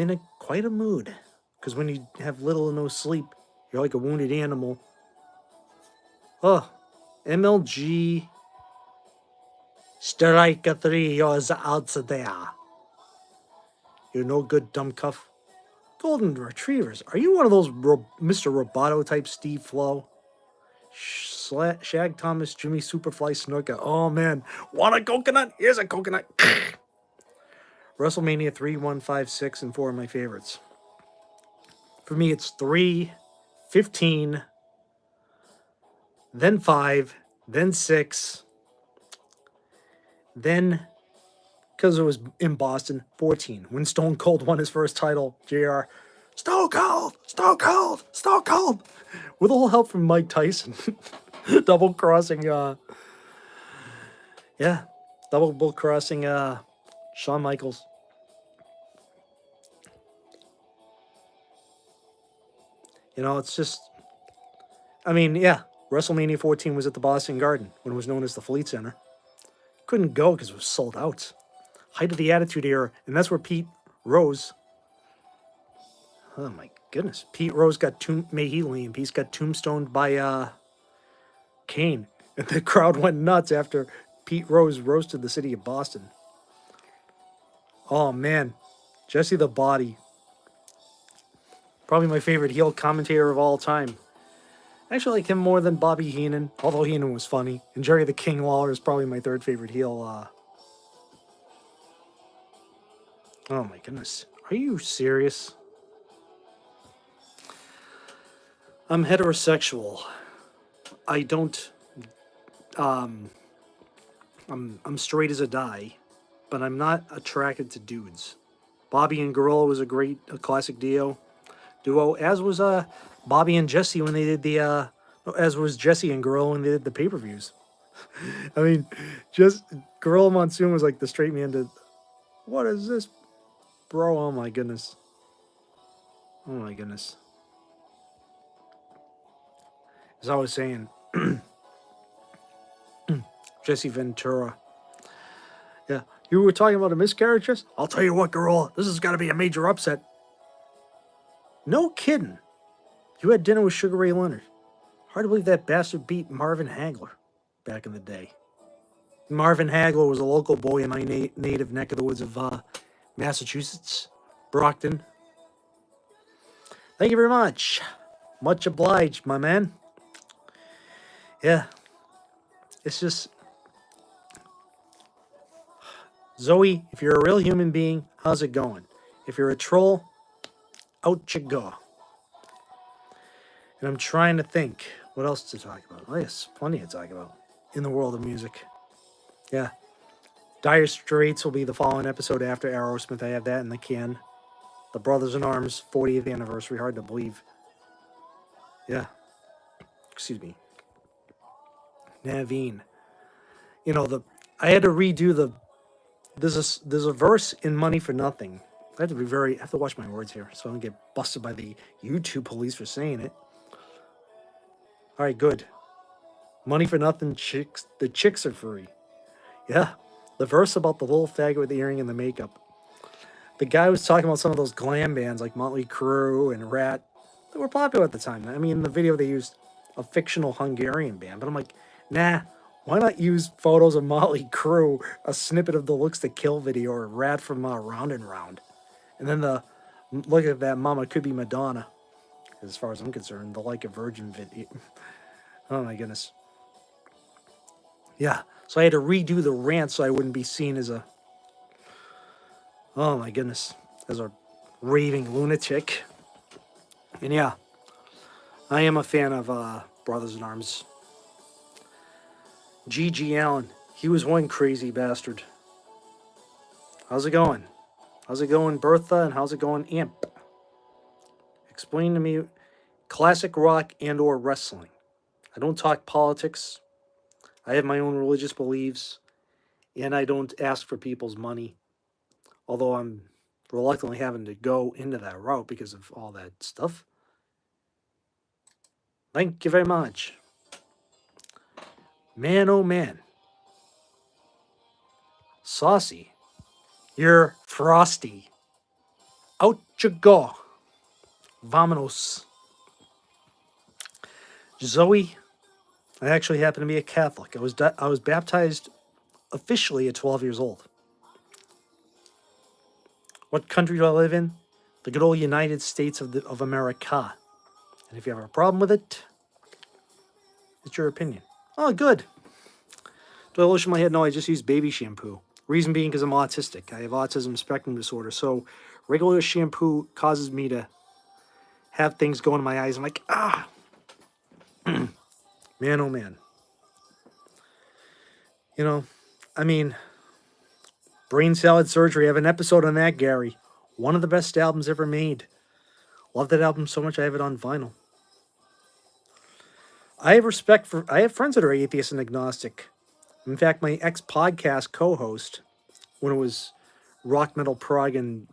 a quite a mood, because when you have little or no sleep, you're like a wounded animal. Oh, MLG Striker 3 yours out there. You're no good, dumb cuff. Golden Retrievers. Are you one of those Mr. Roboto type Steve Flo? Shag Thomas, Jimmy Superfly Snuka. Oh man. Want a coconut? Here's a coconut. WrestleMania 3, 1, 5, 6, and 4 are my favorites. For me, it's 3, 15, then 5, then 6, then, because it was in Boston, 14. When Stone Cold won his first title, JR, Stone Cold, Stone Cold, Stone Cold, with all help from Mike Tyson, double crossing, Shawn Michaels. You know, it's just, I mean, yeah, WrestleMania 14 was at the Boston Garden when it was known as the Fleet Center. Couldn't go because it was sold out. Height of the Attitude Era, and that's where Pete Rose. Oh my goodness, Pete Rose got may he lay in peace, got tombstoned by Kane, and the crowd went nuts after Pete Rose roasted the city of Boston. Oh man, Jesse the Body, probably my favorite heel commentator of all time. I actually like him more than Bobby Heenan, although Heenan was funny. And Jerry the King Lawler is probably my third favorite heel. Oh my goodness. Are you serious? I'm heterosexual. I don't... I'm straight as a die, but I'm not attracted to dudes. Bobby and Gorilla was a classic duo, as was Bobby and Jesse when they did as was Jesse and Gorilla when they did the pay-per-views. I mean, just Gorilla Monsoon was like the straight man to, what is this, bro? Oh my goodness. Oh my goodness. As I was saying, Jesse Ventura. Yeah, you were talking about a miscarriages? I'll tell you what, Gorilla, this has got to be a major upset. No kidding. You had dinner with Sugar Ray Leonard. Hard to believe that bastard beat Marvin Hagler back in the day. Marvin Hagler was a local boy in my native neck of the woods of Massachusetts, Brockton. Thank you very much. Much obliged, my man. Yeah. It's just... Zoe, if you're a real human being, how's it going? If you're a troll, out you go. And I'm trying to think what else to talk about. Oh, yes, plenty to talk about in the world of music. Yeah. Dire Straits will be the following episode after Aerosmith. I have that in the can. The Brothers in Arms 40th anniversary. Hard to believe. Yeah. Excuse me. Naveen. You know, I had to redo there's a verse in Money for Nothing. I have to watch my words here so I don't get busted by the YouTube police for saying it. All right, good. Money for Nothing, the chicks are free. Yeah, the verse about the little faggot with the earring and the makeup. The guy was talking about some of those glam bands like Motley Crue and Rat that were popular at the time. I mean, in the video they used a fictional Hungarian band, but I'm like, nah, why not use photos of Motley Crue, a snippet of the Looks to Kill video, or Rat from Round and Round, and then the look at that mama could be Madonna. As far as I'm concerned, the Like a Virgin video. Oh my goodness. Yeah, so I had to redo the rant so I wouldn't be seen as a, oh my goodness, as a raving lunatic. And yeah, I am a fan of Brothers in Arms. G.G. Allen, he was one crazy bastard. How's it going? How's it going, Bertha? And how's it going, Amp? Explain to me classic rock and or wrestling. I don't talk politics. I have my own religious beliefs. And I don't ask for people's money. Although I'm reluctantly having to go into that route because of all that stuff. Thank you very much. Man, oh man. Saucy. You're frosty. Out you go. Vamonos. Zoe, I actually happen to be a Catholic. I was baptized officially at 12 years old. What country do I live in? The good old United States of America. And if you have a problem with it, it's your opinion. Oh, good. Do I lotion my head? No, I just use baby shampoo. Reason being because I'm autistic. I have autism spectrum disorder. So regular shampoo causes me to have things go in my eyes. I'm like, ah. Man, oh man. You know, I mean, Brain Salad Surgery. I have an episode on that, Gary. One of the best albums ever made. Love that album so much I have it on vinyl. I have friends that are atheist and agnostic. In fact, my ex-podcast co-host, when it was Rock Metal Prague and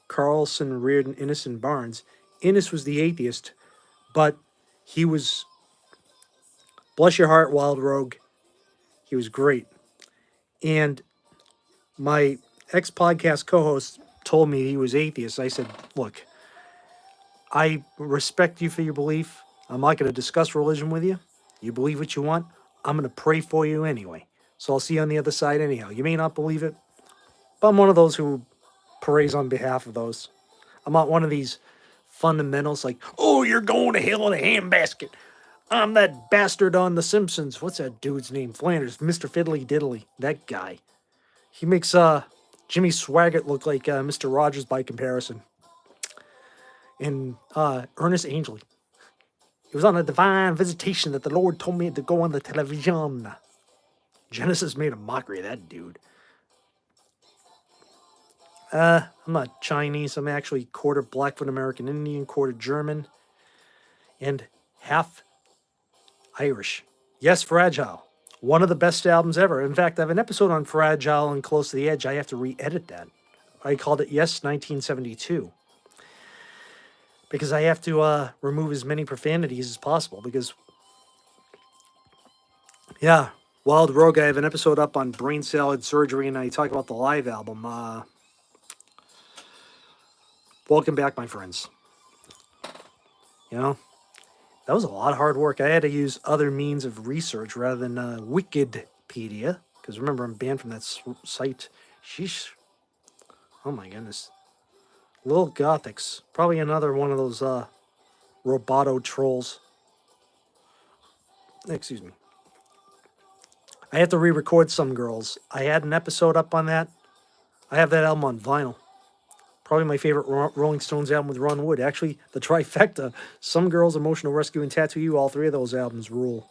Carlson, Reardon, Innes, and Barnes, Innes was the atheist, but he was, bless your heart, Wild Rogue, he was great. And my ex-podcast co-host told me he was atheist. I said, look, I respect you for your belief. I'm not going to discuss religion with you. You believe what you want. I'm going to pray for you anyway. So I'll see you on the other side anyhow. You may not believe it, but I'm one of those who prays on behalf of those. I'm not one of these fundamentals like, oh, you're going to hell in a handbasket. I'm that bastard on The Simpsons. What's that dude's name? Flanders, Mr. Fiddly Diddly. That guy. He makes Jimmy Swaggart look like Mr. Rogers by comparison. And Ernest Angley. It was on a divine visitation that the Lord told me to go on the television. Genesis made a mockery of that dude. I'm not Chinese. I'm actually quarter Blackfoot American Indian, quarter German, and half Irish. Yes, Fragile. One of the best albums ever. In fact, I have an episode on Fragile and Close to the Edge. I have to re-edit that. I called it Yes, 1972. Because I have to remove as many profanities as possible. Because, yeah, Wild Rogue, I have an episode up on Brain Salad Surgery, and I talk about the live album. Welcome back, my friends. You know, that was a lot of hard work. I had to use other means of research rather than Wikipedia. Because remember, I'm banned from that site. Sheesh. Oh my goodness. Little Gothics. Probably another one of those roboto trolls. Excuse me. I have to re-record Some Girls. I had an episode up on that. I have that album on vinyl. Probably my favorite Rolling Stones album with Ron Wood. Actually, the trifecta. Some Girls, Emotional Rescue, and Tattoo You. All three of those albums rule.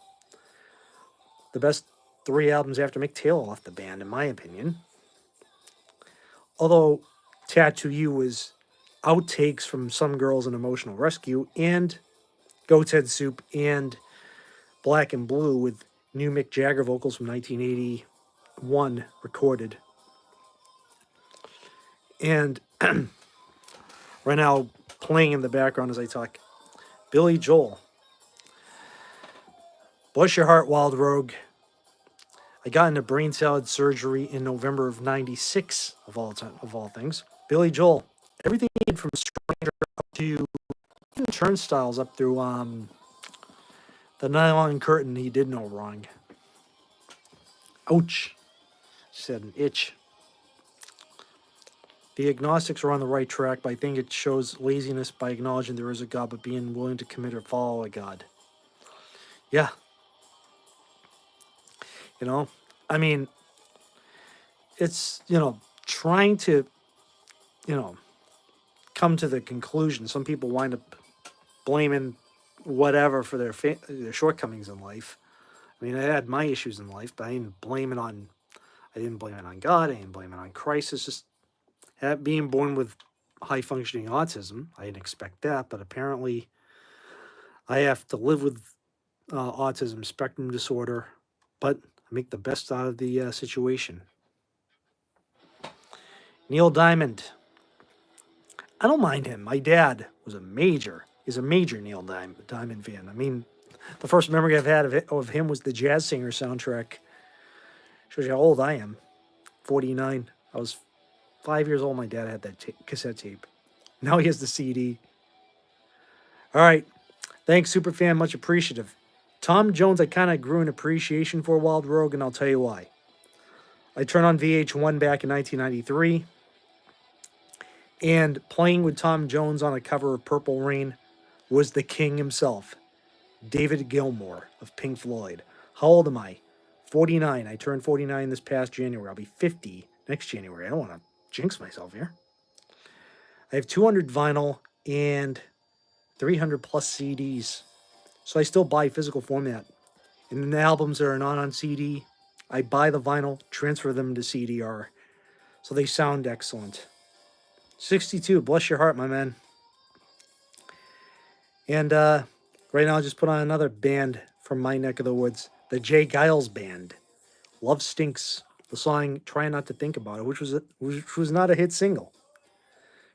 The best three albums after Mick Taylor left the band, in my opinion. Although Tattoo You was outtakes from Some Girls and Emotional Rescue, and Goat's Head Soup, and Black and Blue with new Mick Jagger vocals from 1981 recorded. And right now, playing in the background as I talk, Billy Joel. Bless your heart, Wild Rogue. I got into brain salad surgery in November of '96, of all things. Billy Joel. Everything he did from Stranger up to even Turnstiles up through the Nylon Curtain, he did no wrong. Ouch. Said an itch. The agnostics are on the right track, but I think it shows laziness by acknowledging there is a God, but being willing to commit or follow a God. Yeah. You know, I mean, it's, trying to, you know, come to the conclusion. Some people wind up blaming whatever for their shortcomings in life. I mean, I had my issues in life, but I didn't blame it on God. I didn't blame it on Christ. It's just being born with high functioning autism. I didn't expect that, but apparently I have to live with autism spectrum disorder, but I make the best out of the situation. Neil Diamond. I don't mind him. My dad is a major Neil Diamond fan. I mean, the first memory I've had of him was the Jazz Singer soundtrack. Shows you how old I am. 49. I was 5 years old. My dad had that cassette tape. Now he has the CD. All right. Thanks, Superfan. Much appreciative. Tom Jones, I kind of grew an appreciation for Wild Rogue, and I'll tell you why. I turned on VH1 back in 1993, and playing with Tom Jones on a cover of Purple Rain was the king himself, David Gilmour of Pink Floyd. How old am I? 49. I turned 49 this past January. I'll be 50 next January. I don't want to jinx myself here. I have 200 vinyl and 300 plus CDs. So I still buy physical format. And the albums that are not on CD, I buy the vinyl, transfer them to CDR. So they sound excellent. 62, bless your heart, my man. And right now, I'll just put on another band from my neck of the woods, the Jay Giles Band. Love Stinks, the song "Try Not to Think About It," which was not a hit single.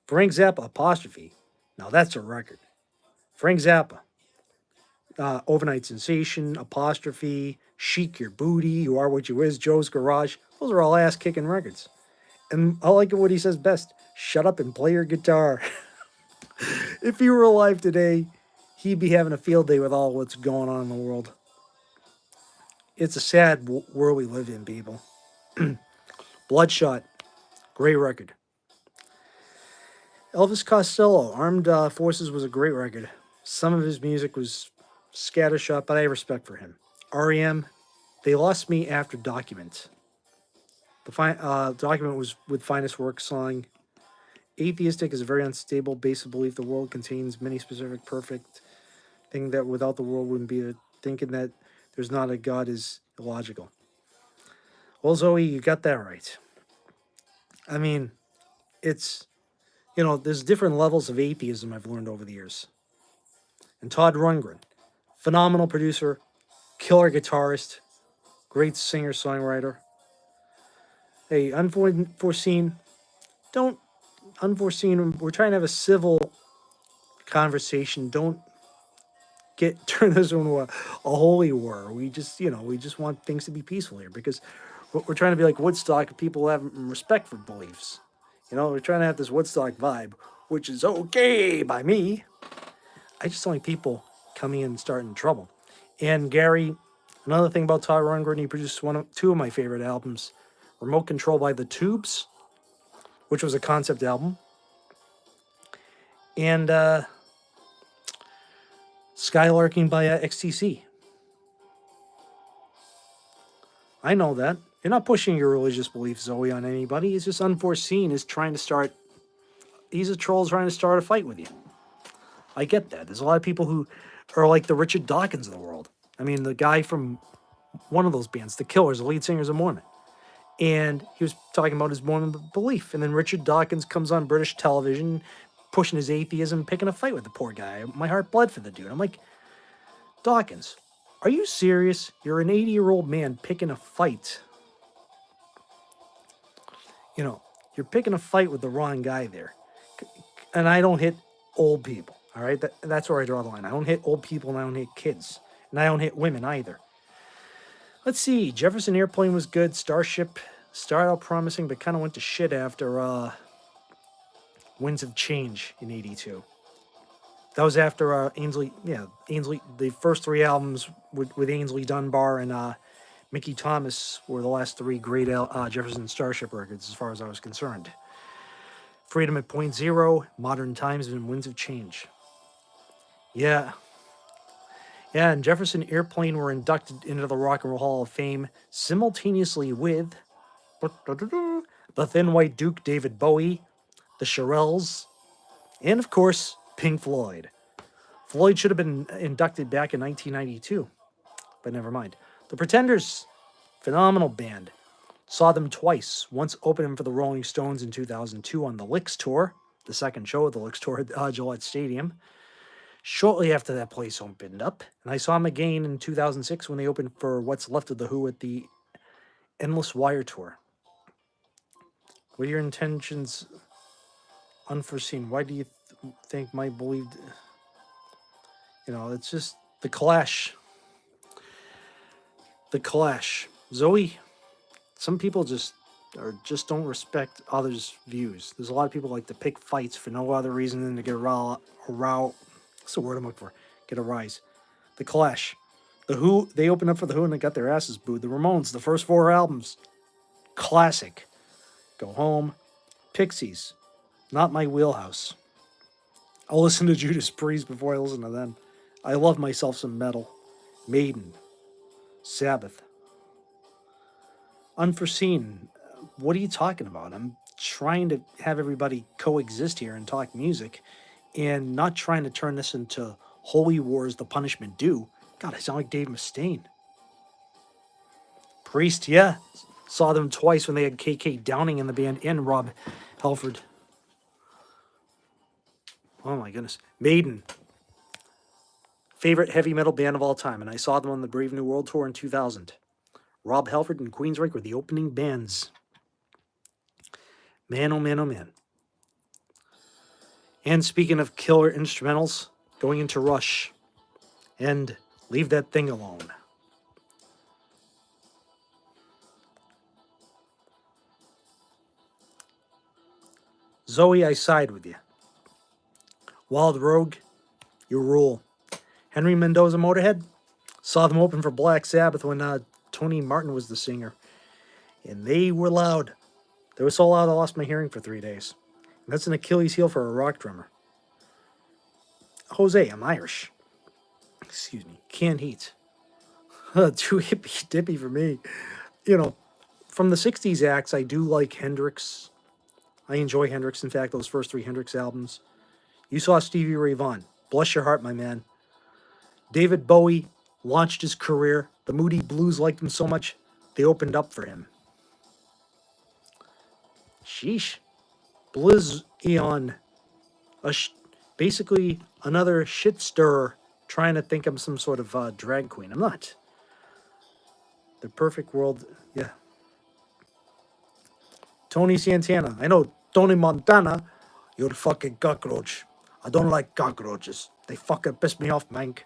Frank Zappa, Apostrophe. Now that's a record. Frank Zappa, Overnight Sensation, Apostrophe, Chic Your Booty, You Are What You Is, Joe's Garage. Those are all ass-kicking records. And I like what he says best. Shut up and play your guitar. If he were alive today, he'd be having a field day with all what's going on in the world. It's a sad world we live in, people. Bloodshot, great record. Elvis Costello, Armed Forces was a great record. Some of his music was scattershot, but I have respect for him. REM, They Lost Me After Document. The document was with Finest Work song. Atheistic is a very unstable base of belief the world contains many specific perfect thing that without the world wouldn't be. Thinking that there's not a God is illogical. Well, Zoe, you got that right. I mean, it's, there's different levels of atheism I've learned over the years. And Todd Rundgren, phenomenal producer, killer guitarist, great singer-songwriter. Hey, unforeseen, we're trying to have a civil conversation. Don't turn this into a holy war. We just want things to be peaceful here because we're trying to be like Woodstock. People have respect for beliefs. We're trying to have this Woodstock vibe, which is okay by me. I just don't like people coming in and starting trouble. And Gary, another thing about Todd Rundgren, he produced two of my favorite albums, Remote Control by The Tubes, which was a concept album, and Skylarking by XTC. I know that. You're not pushing your religious beliefs, Zoe, on anybody. It's just Unforeseen is trying to start... He's a troll trying to start a fight with you. I get that. There's a lot of people who are like the Richard Dawkins of the world. I mean, the guy from one of those bands, The Killers, the lead singer is a Mormon. And he was talking about his Mormon belief. And then Richard Dawkins comes on British television, pushing his atheism, picking a fight with the poor guy. My heart bled for the dude. I'm like, Dawkins, are you serious? You're an 80-year-old man picking a fight. You're you're picking a fight with the wrong guy there. And I don't hit old people. All right, that's where I draw the line. I don't hit old people, and I don't hit kids, and I don't hit women either. Let's see. Jefferson Airplane was good. Starship started out promising, but kind of went to shit after Winds of Change in '82. That was after Ainsley. Yeah, Ainsley. The first three albums with Ainsley Dunbar and Mickey Thomas were the last three great Jefferson Starship records, as far as I was concerned. Freedom at Point Zero, Modern Times, and Winds of Change. Yeah. Yeah, and Jefferson Airplane were inducted into the Rock and Roll Hall of Fame simultaneously with the Thin White Duke David Bowie, the Shirelles, and of course, Pink Floyd. Floyd should have been inducted back in 1992, but never mind. The Pretenders, phenomenal band. Saw them twice, once opening for the Rolling Stones in 2002 on the Licks Tour, the second show of the Licks Tour at Gillette Stadium. Shortly after that place opened up, and I saw them again in 2006 when they opened for What's Left of the Who at the Endless Wire Tour. What are your intentions? Unforeseen. Why do you think my believed... it's just the Clash. The Clash. Zoe, some people just don't respect others' views. There's a lot of people like to pick fights for no other reason than to get a row. What's the word I'm looking for? Get a rise. The Clash. The Who, they opened up for the Who and they got their asses booed. The Ramones, the first 4 albums. Classic. Go Home. Pixies. Not my wheelhouse. I'll listen to Judas Priest before I listen to them. I love myself some metal. Maiden. Sabbath. Unforeseen. What are you talking about? I'm trying to have everybody coexist here and talk music and not trying to turn this into Holy Wars, The Punishment Due. God, I sound like Dave Mustaine. Priest, yeah. Saw them twice when they had KK Downing in the band and Rob Halford. Oh my goodness. Maiden. Favorite heavy metal band of all time, and I saw them on the Brave New World Tour in 2000. Rob Halford and Queensryche were the opening bands. Man, oh man, oh man. And speaking of killer instrumentals, going into Rush and Leave That Thing Alone. Zoe, I side with you. Wild Rogue, you rule. Henry Mendoza Motorhead, saw them open for Black Sabbath when Tony Martin was the singer. And they were loud. They were so loud I lost my hearing for 3 days. And that's an Achilles heel for a rock drummer. Jose, I'm Irish. Excuse me. Canned Heat. Too hippy dippy for me. From the 60s acts, I do like Hendrix. I enjoy Hendrix. In fact, those first 3 Hendrix albums. You saw Stevie Ray Vaughan. Bless your heart, my man. David Bowie launched his career. The Moody Blues liked him so much, they opened up for him. Sheesh. Blizz Eon. Basically another shit stirrer trying to think I'm some sort of drag queen. I'm not. The Perfect World, yeah. Tony Santana. I know, Tony Montana, you're a fucking cockroach. I don't like cockroaches. They fucking piss me off, mank.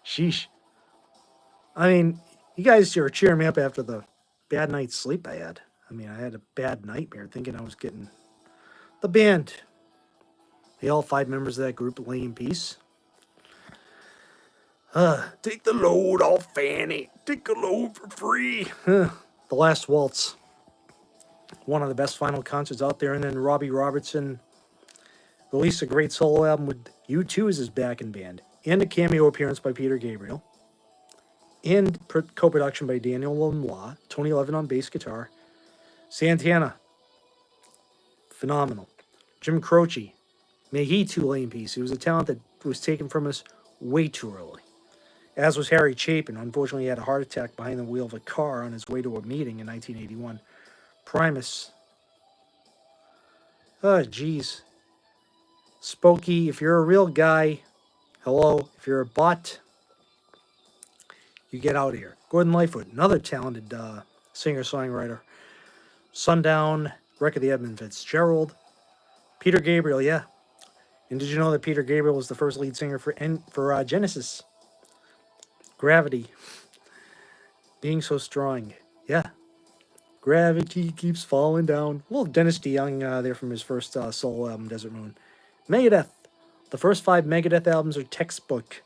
Sheesh. I mean, you guys are cheering me up after the bad night's sleep I had. I mean, I had a bad nightmare thinking I was getting the band. They all 5 members of that group lay in peace. Take the load off Fanny. Take a load for free. The Last Waltz. One of the best final concerts out there. And then Robbie Robertson released a great solo album with U2 as his backing band. And a cameo appearance by Peter Gabriel. And co-production by Daniel Lanois. Tony Levin on bass guitar. Santana. Phenomenal. Jim Croce. May he too lay in peace. He was a talent that was taken from us way too early. As was Harry Chapin. Unfortunately, he had a heart attack behind the wheel of a car on his way to a meeting in 1981. Primus. Oh, geez. Spooky, if you're a real guy, hello. If you're a bot, you get out of here. Gordon Lightfoot, another talented singer-songwriter. Sundown, Wreck of the Edmund Fitzgerald. Peter Gabriel, yeah. And did you know that Peter Gabriel was the first lead singer for Genesis? Gravity. Being so strong. Yeah. Gravity keeps falling down. A little Dennis DeYoung there from his first solo album, Desert Moon. Megadeth. The first 5 Megadeth albums are textbook.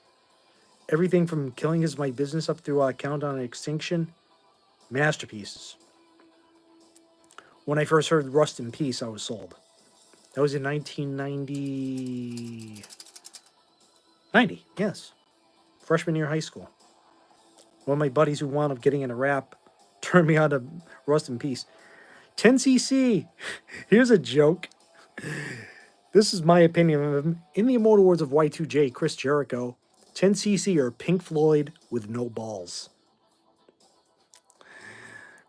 Everything from Killing Is My Business up through Countdown to Extinction. Masterpieces. When I first heard Rust in Peace, I was sold. That was in 1990. 90, yes. Freshman year of high school. One of my buddies who wound up getting into rap turned me on to Rust in Peace. 10cc. Here's a joke. This is my opinion of him. In the Immortal Words of Y2J, Chris Jericho, 10cc are Pink Floyd with no balls.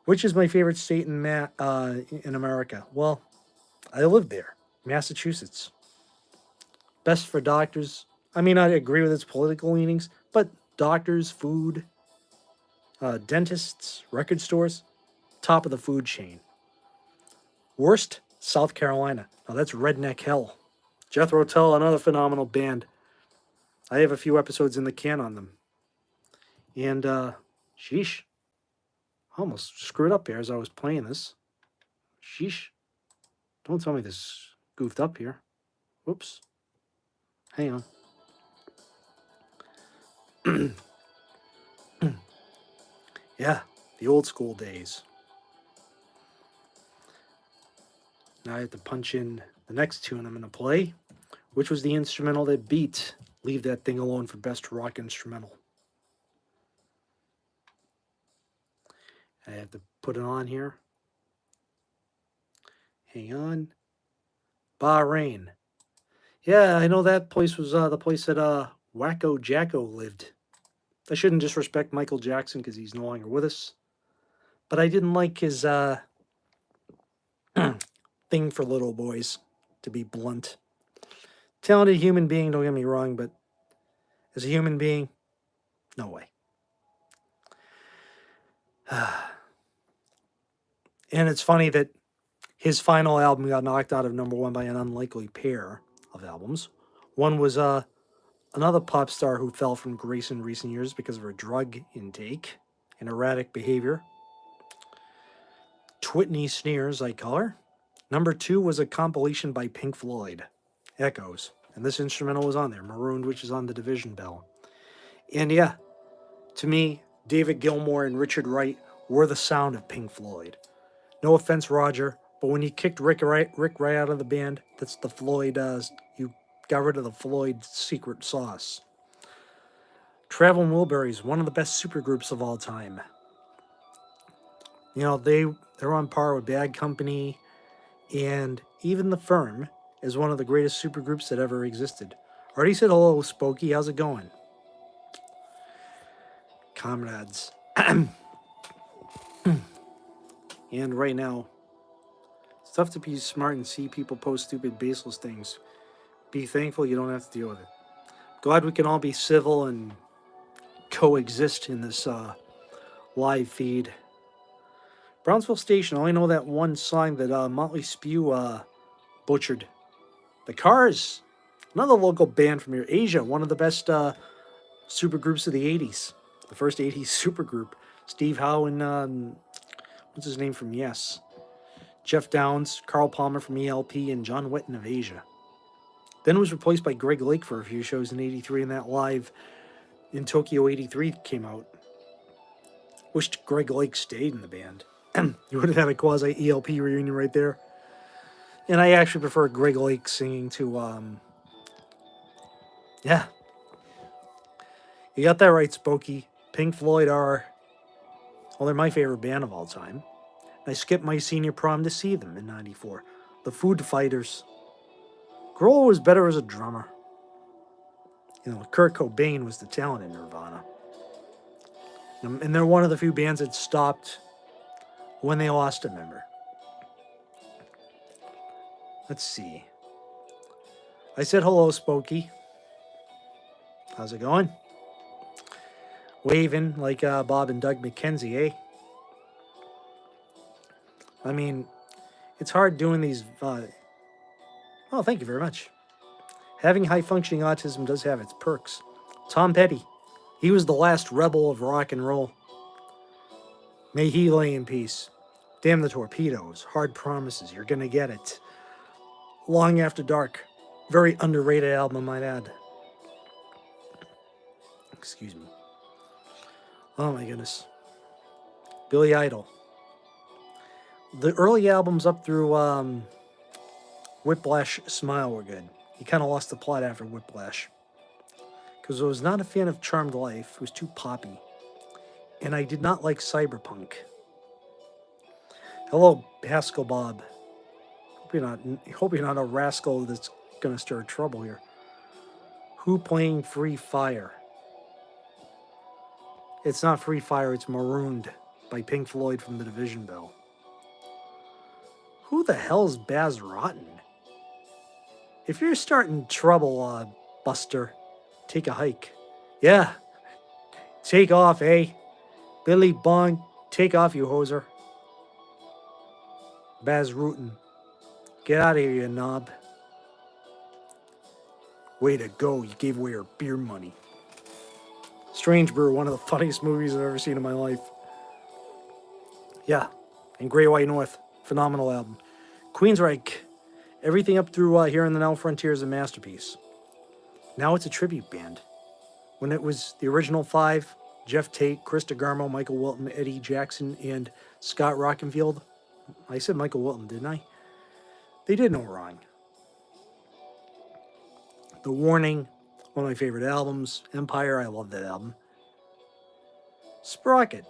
Which is my favorite state in America? Well, I lived there, Massachusetts. Best for doctors. I mean, I agree with its political leanings, but doctors, food, dentists, record stores, top of the food chain. Worst, South Carolina. Now that's redneck hell. Jethro Tull, another phenomenal band. I have a few episodes in the can on them. And, sheesh. I almost screwed up here as I was playing this. Sheesh. Don't tell me this goofed up here. Whoops. Hang on. Yeah, the old school days. Now I have to punch in the next tune I'm going to play, which was the instrumental that beat Leave That Thing Alone for Best Rock Instrumental. I have to put it on here. Hang on. Bahrain. Yeah, I know that place was the place that Wacko Jacko lived. I shouldn't disrespect Michael Jackson because he's no longer with us. But I didn't like his thing for little boys, to be blunt. Talented human being, don't get me wrong, but as a human being, no way. And it's funny that his final album got knocked out of #1 by an unlikely pair of albums. One was another pop star who fell from grace in recent years because of her drug intake and erratic behavior. Twitney Sneers, I call her. #2 was a compilation by Pink Floyd, Echoes. And this instrumental was on there, Marooned, which is on the Division Bell. And yeah, to me, David Gilmour and Richard Wright were the sound of Pink Floyd. No offense, Roger, but when you kicked Rick right out of the band, that's the Floyd, you got rid of the Floyd secret sauce. Traveling Wilburys, one of the best supergroups of all time. You know, they're on par with Bad Company, and even The Firm is one of the greatest supergroups that ever existed. Already said hello, Spokey. How's it going? Comrades. And right now, it's tough to be smart and see people post stupid, baseless things. Be thankful you don't have to deal with it. Glad we can all be civil and coexist in this live feed. Brownsville Station, I only know that one song that Motley Spew butchered. The Cars, another local band from here. Asia, one of the best supergroups of the 80s. The first 80s supergroup. Steve Howe and, what's his name from Yes? Jeff Downs, Carl Palmer from ELP, and John Wetton of Asia. Then it was replaced by Greg Lake for a few shows in 83, and that live in Tokyo 83 came out. Wished Greg Lake stayed in the band. You would have had a quasi-ELP reunion right there. And I actually prefer Greg Lake singing to, yeah. You got that right, Spokey. Pink Floyd are, well, they're my favorite band of all time. I skipped my senior prom to see them in 94. The Food Fighters. Grohl was better as a drummer. You know, Kurt Cobain was the talent in Nirvana. And they're one of the few bands that stopped when they lost a member. Let's see. I said hello, Spokey. How's it going? Waving like Bob and Doug McKenzie, eh? I mean, It's hard doing these. Oh, thank you very much. Having high functioning autism does have its perks. Tom Petty, he was the last rebel of rock and roll. May he lay in peace. Damn the Torpedoes, Hard Promises, You're Gonna Get It. Long After Dark, very underrated album, I might add. Excuse me. Oh my goodness. Billy Idol. The early albums up through Whiplash Smile were good. He kind of lost the plot after Whiplash. Because I was not a fan of Charmed Life. It was too poppy. And I did not like Cyberpunk. Hello, Haskell Bob. Hope you're not a rascal that's going to stir trouble here. Who playing Free Fire? It's not Free Fire, it's Marooned by Pink Floyd from the Division Bell. Who the hell's Baz Rotten? If you're starting trouble, Buster, take a hike. Yeah, take off, eh? Billy Bong, take off, you hoser. Baz Rutten, get out of here, you knob. Way to go, you gave away your beer money. Strange Brew, one of the funniest movies I've ever seen in my life. Yeah, and Grey White North, phenomenal album. Queensryche, everything up through Here in the Now Frontier is a masterpiece. Now it's a tribute band. When it was the original five, Jeff Tate, Chris DeGarmo, Michael Wilton, Eddie Jackson, and Scott Rockenfield. I said Michael Wilton, didn't I? They did no wrong. The Warning, one of my favorite albums. Empire, I love that album. Sprocket,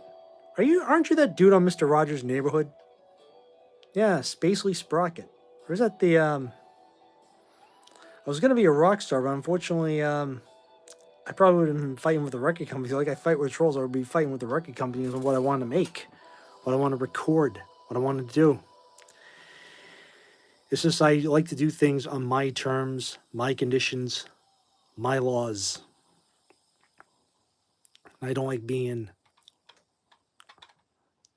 aren't you that dude on Mr. Rogers' Neighborhood? Yeah, Spacely Sprocket. Or is that the I was gonna be a rock star, but unfortunately, I probably would have been fighting with the record companies. Like I fight with trolls, I would be fighting with the record companies on what I want to make, what I want to record, what I want to do. It's just I like to do things on my terms, my conditions, my laws. I don't like being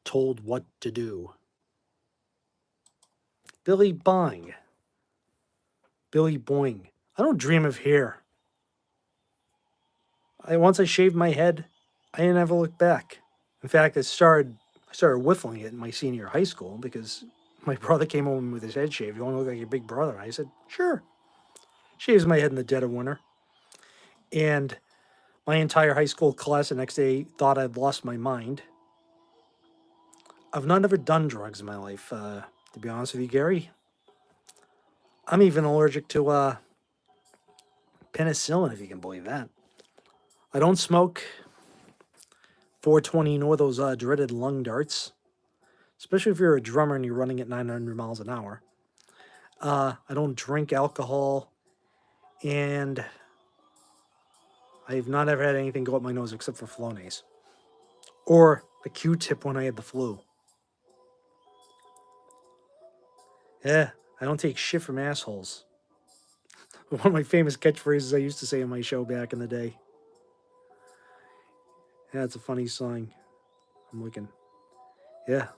told what to do. Billy Boing. Billy Boing. I don't dream of hair. Once I shaved my head, I didn't ever look back. In fact, I started whiffling it in my senior high school because my brother came home with his head shaved. You want to look like your big brother? I said, sure. Shaves my head in the dead of winter. And my entire high school class the next day thought I'd lost my mind. I've not ever done drugs in my life, to be honest with you, Gary. I'm even allergic to penicillin, if you can believe that. I don't smoke 420 nor those dreaded lung darts, especially if you're a drummer and you're running at 900 miles an hour. I don't drink alcohol, and I've not ever had anything go up my nose except for Flonase. Or a Q-tip when I had the flu. Yeah, I don't take shit from assholes. One of my famous catchphrases I used to say on my show back in the day. Yeah, it's a funny song. I'm looking. Yeah.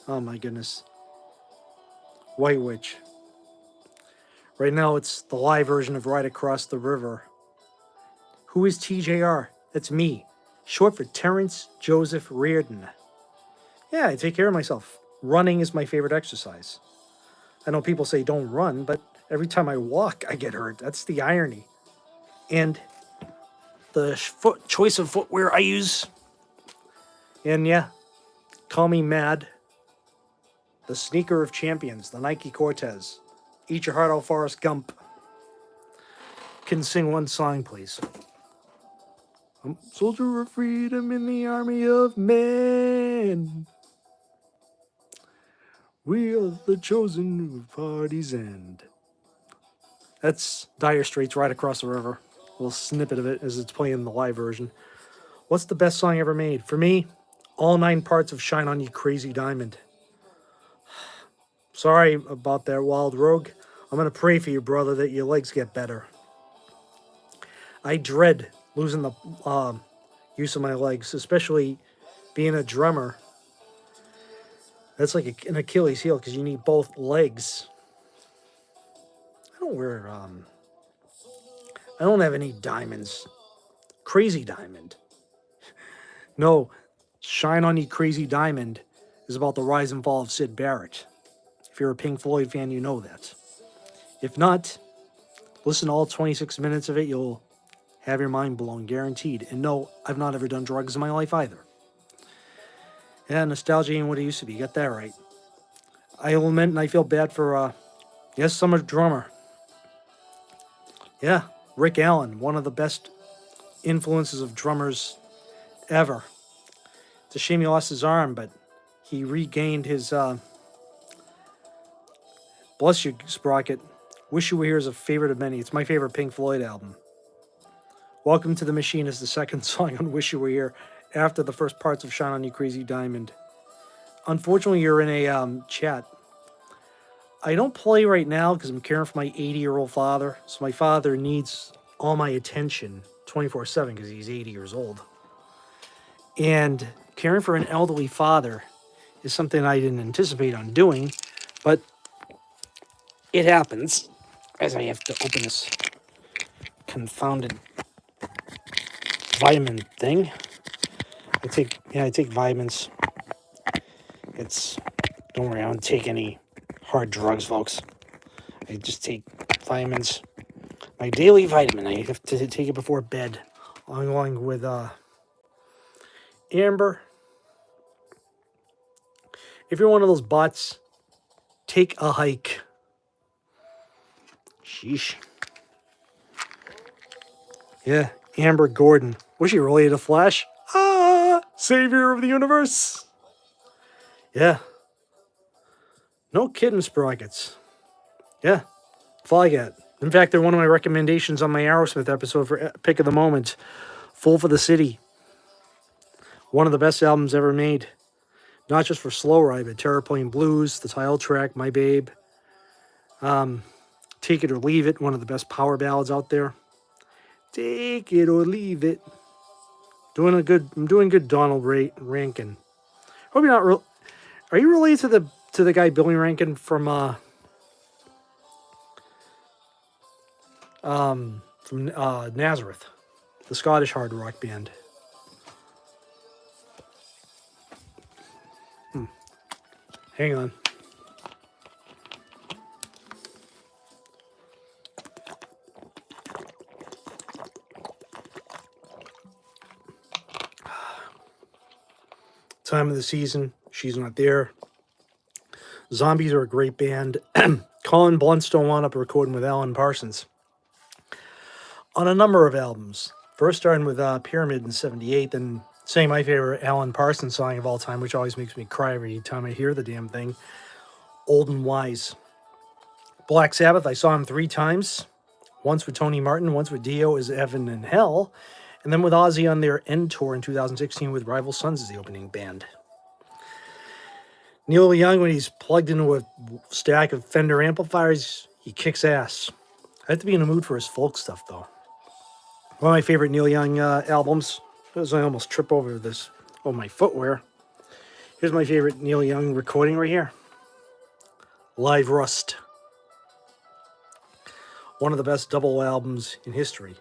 Oh my goodness. White Witch. Right now it's the live version of Right Across the River. Who is TJR? That's me. Short for Terrence Joseph Reardon. Yeah, I take care of myself. Running is my favorite exercise. I know people say don't run, but every time I walk, I get hurt. That's the irony. And the choice of footwear I use. And yeah, call me mad. The sneaker of champions, the Nike Cortez. Eat your heart out, Forrest Gump. Can sing one song, please? I'm a soldier of freedom in the army of men. We are the chosen of party's end. That's Dire Straits' Right Across the River. A little snippet of it as it's playing the live version. What's the best song ever made? For me, all 9 parts of Shine On You Crazy Diamond. Sorry about that, Wild Rogue. I'm going to pray for you, brother, that your legs get better. I dread losing the use of my legs, especially being a drummer. That's like an Achilles heel because you need both legs. I don't wear, I don't have any diamonds. Crazy Diamond. No, Shine On You Crazy Diamond is about the rise and fall of Syd Barrett. If you're a Pink Floyd fan, you know that. If not, listen to all 26 minutes of it. You'll have your mind blown, guaranteed. And no, I've not ever done drugs in my life either. Yeah, nostalgia ain't what it used to be. You got that right. I lament and I feel bad for, yes, I'm a drummer. Yeah, Rick Allen, one of the best influences of drummers ever. It's a shame he lost his arm, but he regained his, bless you, Sprocket. Wish You Were Here is a favorite of many. It's my favorite Pink Floyd album. Welcome to the Machine is the second song on Wish You Were Here after the first parts of Shine On You Crazy Diamond. Unfortunately, you're in a chat. I don't play right now because I'm caring for my 80-year-old father. So my father needs all my attention 24/7 because he's 80 years old. And caring for an elderly father is something I didn't anticipate on doing, but it happens as I have to open this confounded vitamin thing. I take vitamins. Don't worry, I don't take any hard drugs, folks. I just take vitamins. My daily vitamin, I have to take it before bed, along with Amber. If you're one of those bots, take a hike. Sheesh. Yeah, Amber Gordon. Was she related to Flash? Savior of the universe. Yeah. No kidding, Sprockets. Yeah, Flygat. In fact, they're one of my recommendations on my Aerosmith episode for Pick of the Moment. Full for the City. One of the best albums ever made. Not just for Slow Ride, but Terraplane Blues, the title track, My Babe. Take It or Leave It, one of the best power ballads out there. Take It or Leave It. I'm doing good, Donald Rankin. Hope you're not real. Are you related to the guy Billy Rankin from Nazareth, the Scottish hard rock band? Hang on. Time of the season. She's not there. Zombies are a great band. Colin Blunstone wound up recording with Alan Parsons on a number of albums. First starting with Pyramid in '78, then saying my favorite Alan Parsons song of all time, which always makes me cry every time I hear the damn thing, Old and Wise. Black Sabbath, I saw him 3 times. Once with Tony Martin, once with Dio as Heaven and Hell, and then with Ozzy on their end tour in 2016 with Rival Sons as the opening band. Neil Young, when he's plugged into a stack of Fender amplifiers, he kicks ass. I have to be in the mood for his folk stuff, though. One of my favorite Neil Young albums. As I almost trip over this, my footwear. Here's my favorite Neil Young recording right here. Live Rust. One of the best double albums in history.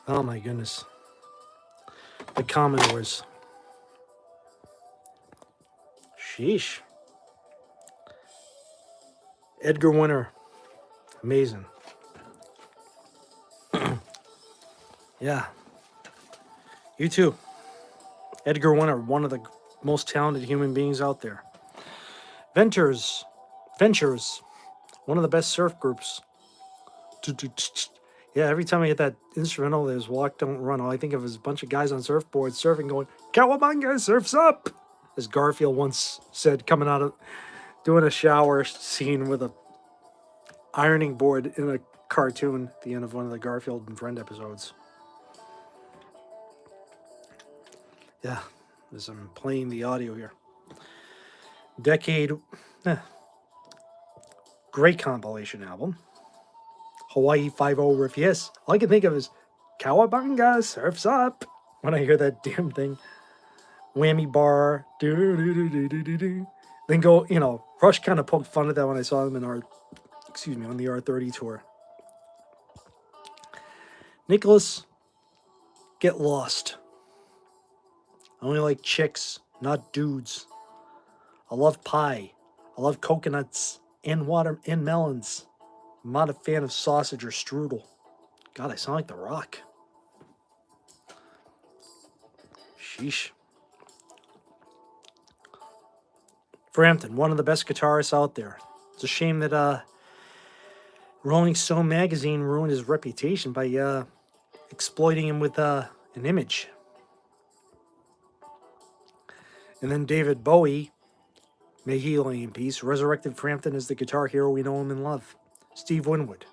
Oh my goodness. The Commodores. Sheesh. Edgar Winter. Amazing. Yeah. You too. Edgar Winter, one of the most talented human beings out there. Ventures. One of the best surf groups. Yeah, every time I get that instrumental, there's Walk, Don't Run. All I think of is a bunch of guys on surfboards surfing going, Cowabunga, surf's up! As Garfield once said, coming out of doing a shower scene with a ironing board in a cartoon at the end of one of the Garfield and Friend episodes. Yeah, as I'm playing the audio here. Decade, great compilation album. Hawaii 5-0 riff, yes. All I can think of is Cowabunga, surf's up, when I hear that damn thing. Whammy bar, then Then go, Rush kind of poked fun at that when I saw them on the R30 tour. Nicholas, get lost. I only like chicks, not dudes. I love pie. I love coconuts and water and melons. I'm not a fan of sausage or strudel. God, I sound like The Rock. Sheesh. Frampton, one of the best guitarists out there. It's a shame that Rolling Stone magazine ruined his reputation by exploiting him with an image. And then David Bowie, may he lay in peace, resurrected Frampton as the guitar hero we know him and love. Steve Winwood.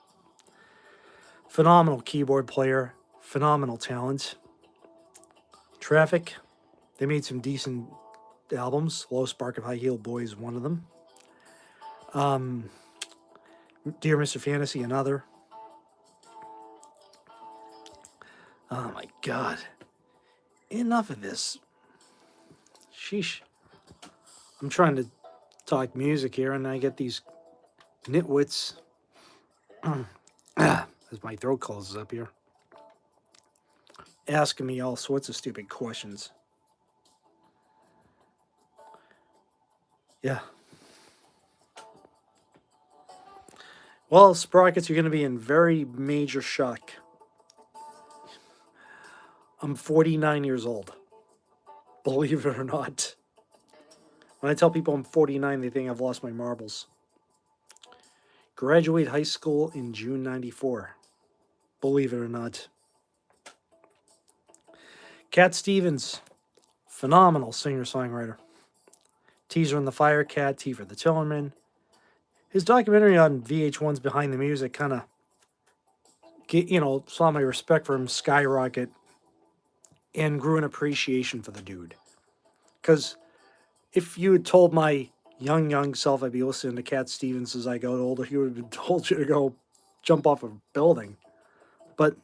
Phenomenal keyboard player, phenomenal talent. Traffic, they made some decent albums. Low Spark of High Heeled Boy is one of them. Dear Mr. Fantasy, another. Oh my God. Enough of this. Sheesh. I'm trying to talk music here and I get these nitwits. As my throat closes up here. Asking me all sorts of stupid questions. Yeah. Well, Sprockets, you're going to be in very major shock. I'm 49 years old. Believe it or not. When I tell people I'm 49, they think I've lost my marbles. Graduate high school in June 94. Believe it or not. Cat Stevens, phenomenal singer-songwriter. Teaser and the Firecat, T for the Tillerman. His documentary on VH1's Behind the Music kind of, saw my respect for him skyrocket and grew an appreciation for the dude. Because if you had told my young self I'd be listening to Cat Stevens as I got older, he would have told you to go jump off a building. But,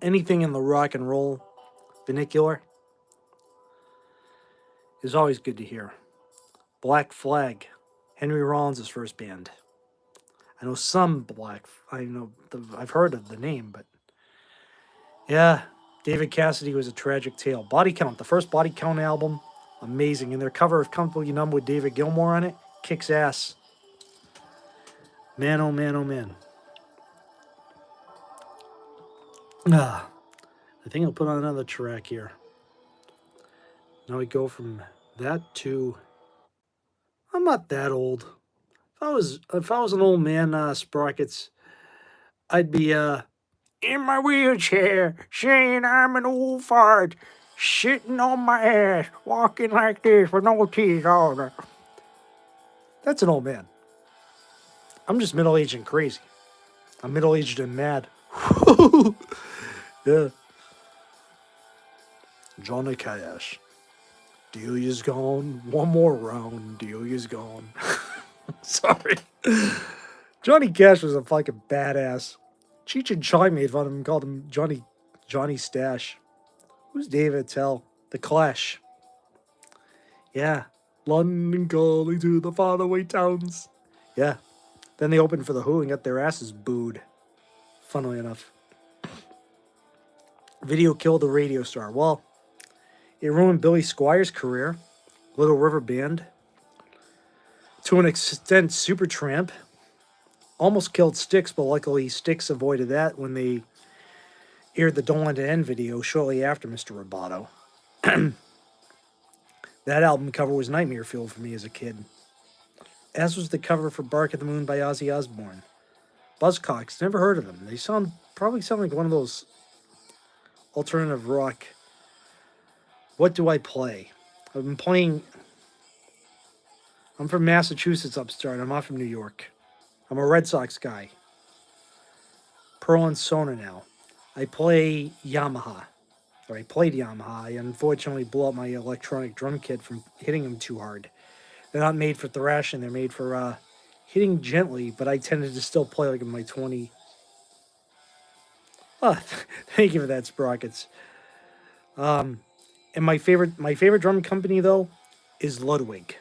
anything in the rock and roll vernacular is always good to hear. Black Flag, Henry Rollins' first band. I know I've heard of the name, but yeah, David Cassidy was a tragic tale. Body Count, the first Body Count album, amazing. And their cover of Comfortably Numb with David Gilmour on it, kicks ass. Man, oh man, oh man. I think I'll put on another track here. Now we go from that to... I'm not that old. If I was an old man, Sprockets, I'd be in my wheelchair, saying I'm an old fart, sitting on my ass, walking like this with no teeth on it. That's an old man. I'm just middle-aged and crazy. I'm middle-aged and mad. Yeah. Johnny Cash. Delia's gone. One more round. Delia's gone. Sorry. Johnny Cash was a fucking badass. Cheech and Chong made fun of him, called him Johnny Stash. Who's David Attell? The Clash. Yeah. London calling to the faraway towns. Yeah. Then they opened for The Who and got their asses booed. Funnily enough. Video killed the radio star. Well, it ruined Billy Squire's career. Little River Band. To an extent, Supertramp. Almost killed Styx, but luckily Styx avoided that when they aired the Don't Let It End video shortly after Mr. Roboto. That album cover was nightmare fuel for me as a kid. As was the cover for Bark at the Moon by Ozzy Osbourne. Buzzcocks, never heard of them. They probably sound like one of those alternative rock. What do I play? I've been playing... I'm from Massachusetts upstart. I'm not from New York. I'm a Red Sox guy. Pearl and Sona now. I play Yamaha. Or I played Yamaha. I unfortunately blew up my electronic drum kit from hitting them too hard. They're not made for thrashing. They're made for hitting gently, but I tended to still play like in my 20. Oh, thank you for that, Sprockets. And my favorite drum company, though, is Ludwig.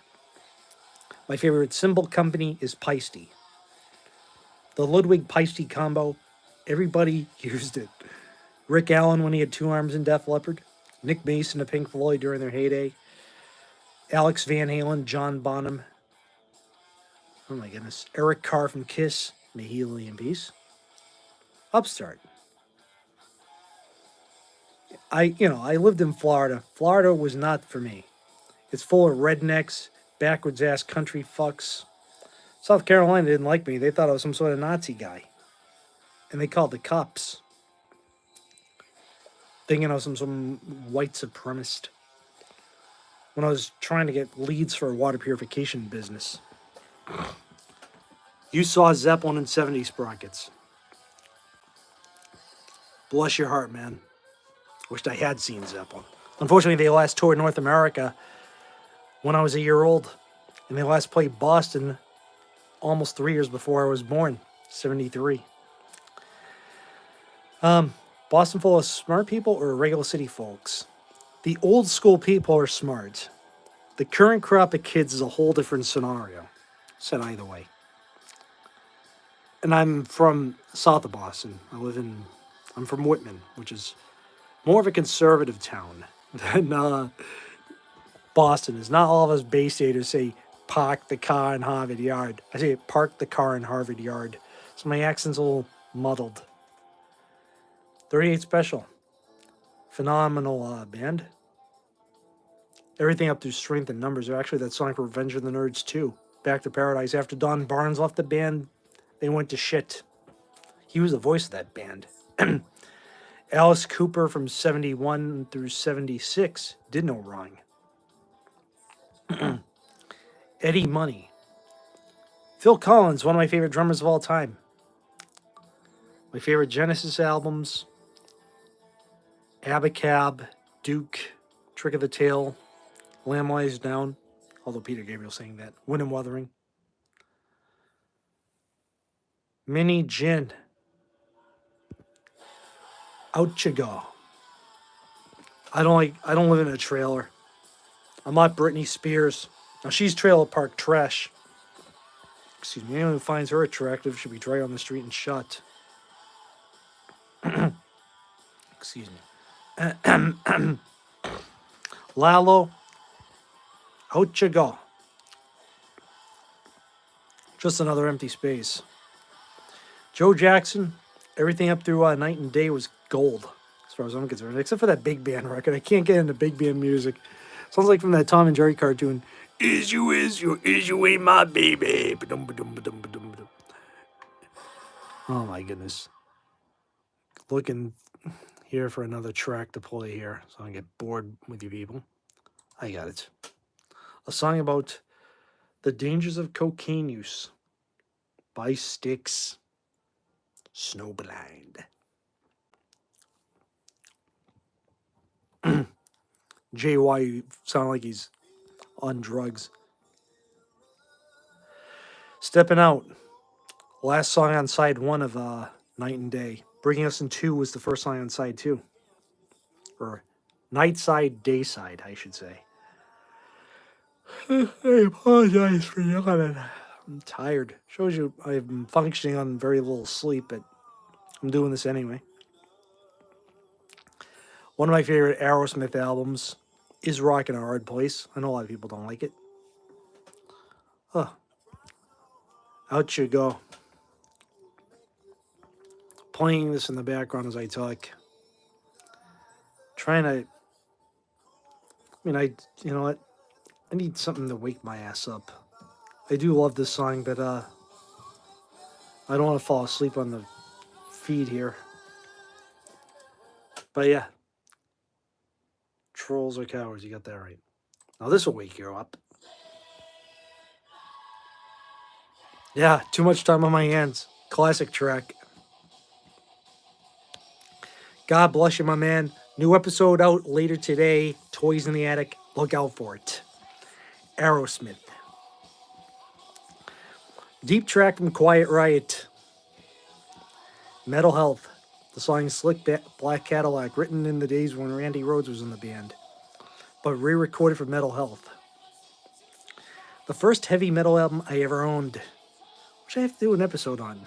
My favorite cymbal company is Peisty. The Ludwig Peisty combo, everybody used it. Rick Allen when he had two arms in Def Leppard, Nick Mason of Pink Floyd during their heyday, Alex Van Halen, John Bonham, oh my goodness, Eric Carr from Kiss, may he lay in peace. Upstart. I lived in Florida. Florida was not for me. It's full of rednecks, backwards ass country fucks. South Carolina didn't like me. They thought I was some sort of Nazi guy. And they called the cops. Thinking I was some white supremacist. When I was trying to get leads for a water purification business. You saw Zeppelin in 70 Sprockets. Bless your heart, man. Wished I had seen Zeppelin. Unfortunately, they last toured North America when I was a year old. And they last played Boston almost 3 years before I was born, 73. Boston full of smart people or regular city folks? The old school people are smart. The current crop of kids is a whole different scenario. Said either way. And I'm from south of Boston. I'm from Whitman, which is more of a conservative town than Boston is. Not all of us Bay Staters say park the car in Harvard Yard. I say park the car in Harvard Yard. So my accent's a little muddled. 38 Special. Phenomenal band. Everything up through Strength and Numbers. They're actually that song for Revenge of the Nerds too. Back to Paradise. After Don Barnes left the band, they went to shit. He was the voice of that band. Alice Cooper from 71 through 76 did no wrong. Eddie Money. Phil Collins, one of my favorite drummers of all time. My favorite Genesis albums. Abacab, Duke, Trick of the Tail, Lamb Lies Down. Although Peter Gabriel saying that. Wind and Wuthering. Minnie Gin. Out you go. I don't live in a trailer. I'm not Britney Spears. Now she's trailer park trash. Excuse me, anyone who finds her attractive should be dragged on the street and shot. Excuse me. Lalo, out you go. Just another empty space. Joe Jackson, everything up through Night and Day was gold, as far as I'm concerned, except for that big band record. I can't get into big band music. Sounds like from that Tom and Jerry cartoon. Is you ain't my baby. Oh my goodness. Looking here for another track to play here, so I don't get bored with you people. I got it. A song about the dangers of cocaine use by Styx. Snowblind. JY sound like he's on drugs. Stepping Out. Last song on side 1 of Night and Day. Bringing Us in 2 was the first song on side 2. Or Night Side, Day Side, I should say. I apologize for yawning. I'm tired. Shows you I'm functioning on very little sleep, but I'm doing this anyway. One of my favorite Aerosmith albums is Rockin' a Hard Place. I know a lot of people don't like it. Out you go. Playing this in the background as I talk. You know what? I need something to wake my ass up. I do love this song, but I don't want to fall asleep on the feed here. But yeah. Trolls are cowards, you got that right. Now this will wake you up. Yeah, Too Much Time on My Hands. Classic track. God bless you, my man. New episode out later today. Toys in the Attic. Look out for it. Aerosmith. Deep track from Quiet Riot. Metal Health. The song Slick Black Cadillac, written in the days when Randy Rhoads was in the band, but re-recorded for Metal Health. The first heavy metal album I ever owned, which I have to do an episode on.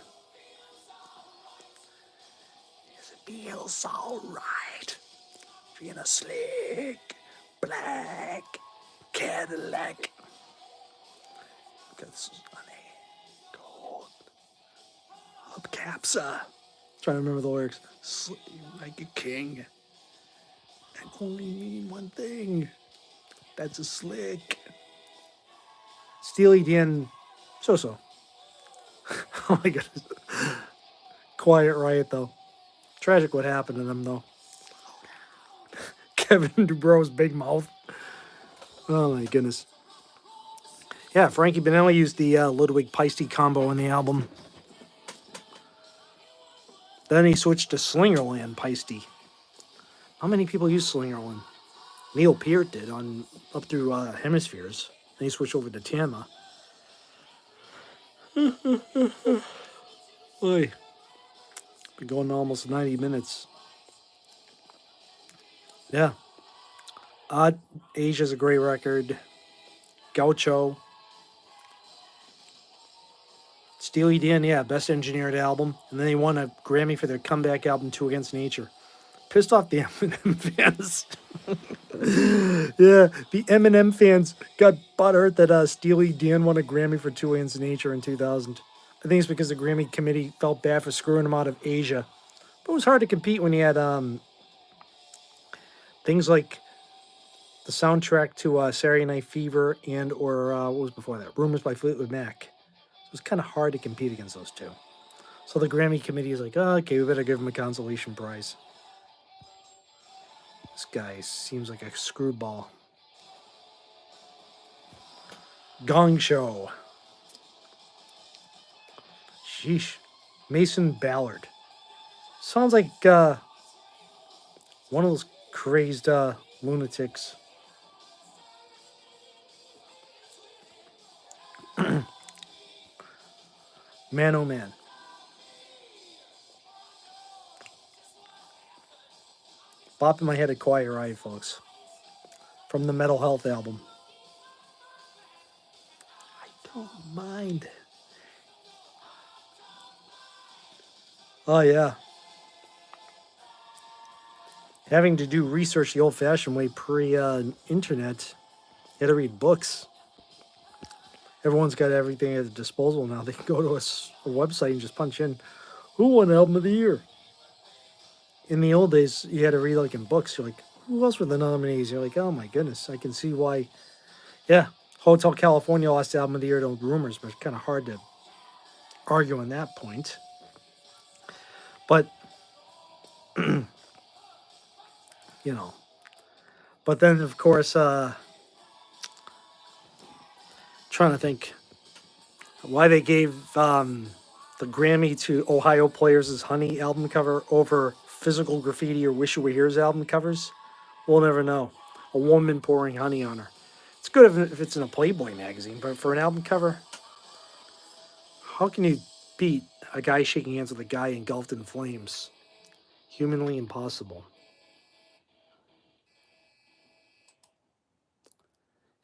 It feels alright. In a slick black Cadillac. Got sunny gold hubcaps. Trying to remember the lyrics. Sleep like a king. And only mean one thing. That's a slick. Steely Dan. So. Oh my goodness. Quiet Riot, though. Tragic what happened to them, though. Kevin Dubro's big mouth. Oh my goodness. Yeah, Frankie Banali used the Ludwig Peisty combo in the album. Then he switched to Slingerland Peisty. How many people use Slingerland? Neil Peart did on up through Hemispheres. Then he switched over to Tama. Boy, been going almost 90 minutes. Yeah. Asia's a great record. Gaucho. Steely Dan, yeah, best engineered album. And then they won a Grammy for their comeback album, Two Against Nature. Pissed off the Eminem fans. Yeah, the Eminem fans got butthurt that Steely Dan won a Grammy for Two Against Nature in 2000. I think it's because the Grammy committee felt bad for screwing them out of Asia. But it was hard to compete when you had things like the soundtrack to Saturday Night Fever and or what was before that? Rumors by Fleetwood Mac. It was kind of hard to compete against those two. So the Grammy committee is like, oh, okay, we better give him a consolation prize. This guy seems like a screwball. Gong Show. Sheesh. Mason Ballard. Sounds like one of those crazed lunatics. Man, oh man. Bop in my head, a Quiet Riot, folks. From the Mental Health album. I don't mind. Oh, yeah. Having to do research the old-fashioned way pre-internet. You had to read books. Everyone's got everything at their disposal now. They can go to a website and just punch in, who won Album of the Year? In the old days, you had to read like in books. You're like, who else were the nominees? You're like, oh my goodness, I can see why. Yeah, Hotel California lost Album of the Year to Rumors, but it's kind of hard to argue on that point. But, you know. But then, of course, trying to think why they gave the Grammy to Ohio Players' Honey album cover over Physical Graffiti or Wish You Were Here's album covers. We'll never know. A woman pouring honey on her. It's good if it's in a Playboy magazine, but for an album cover, how can you beat a guy shaking hands with a guy engulfed in flames? Humanly impossible.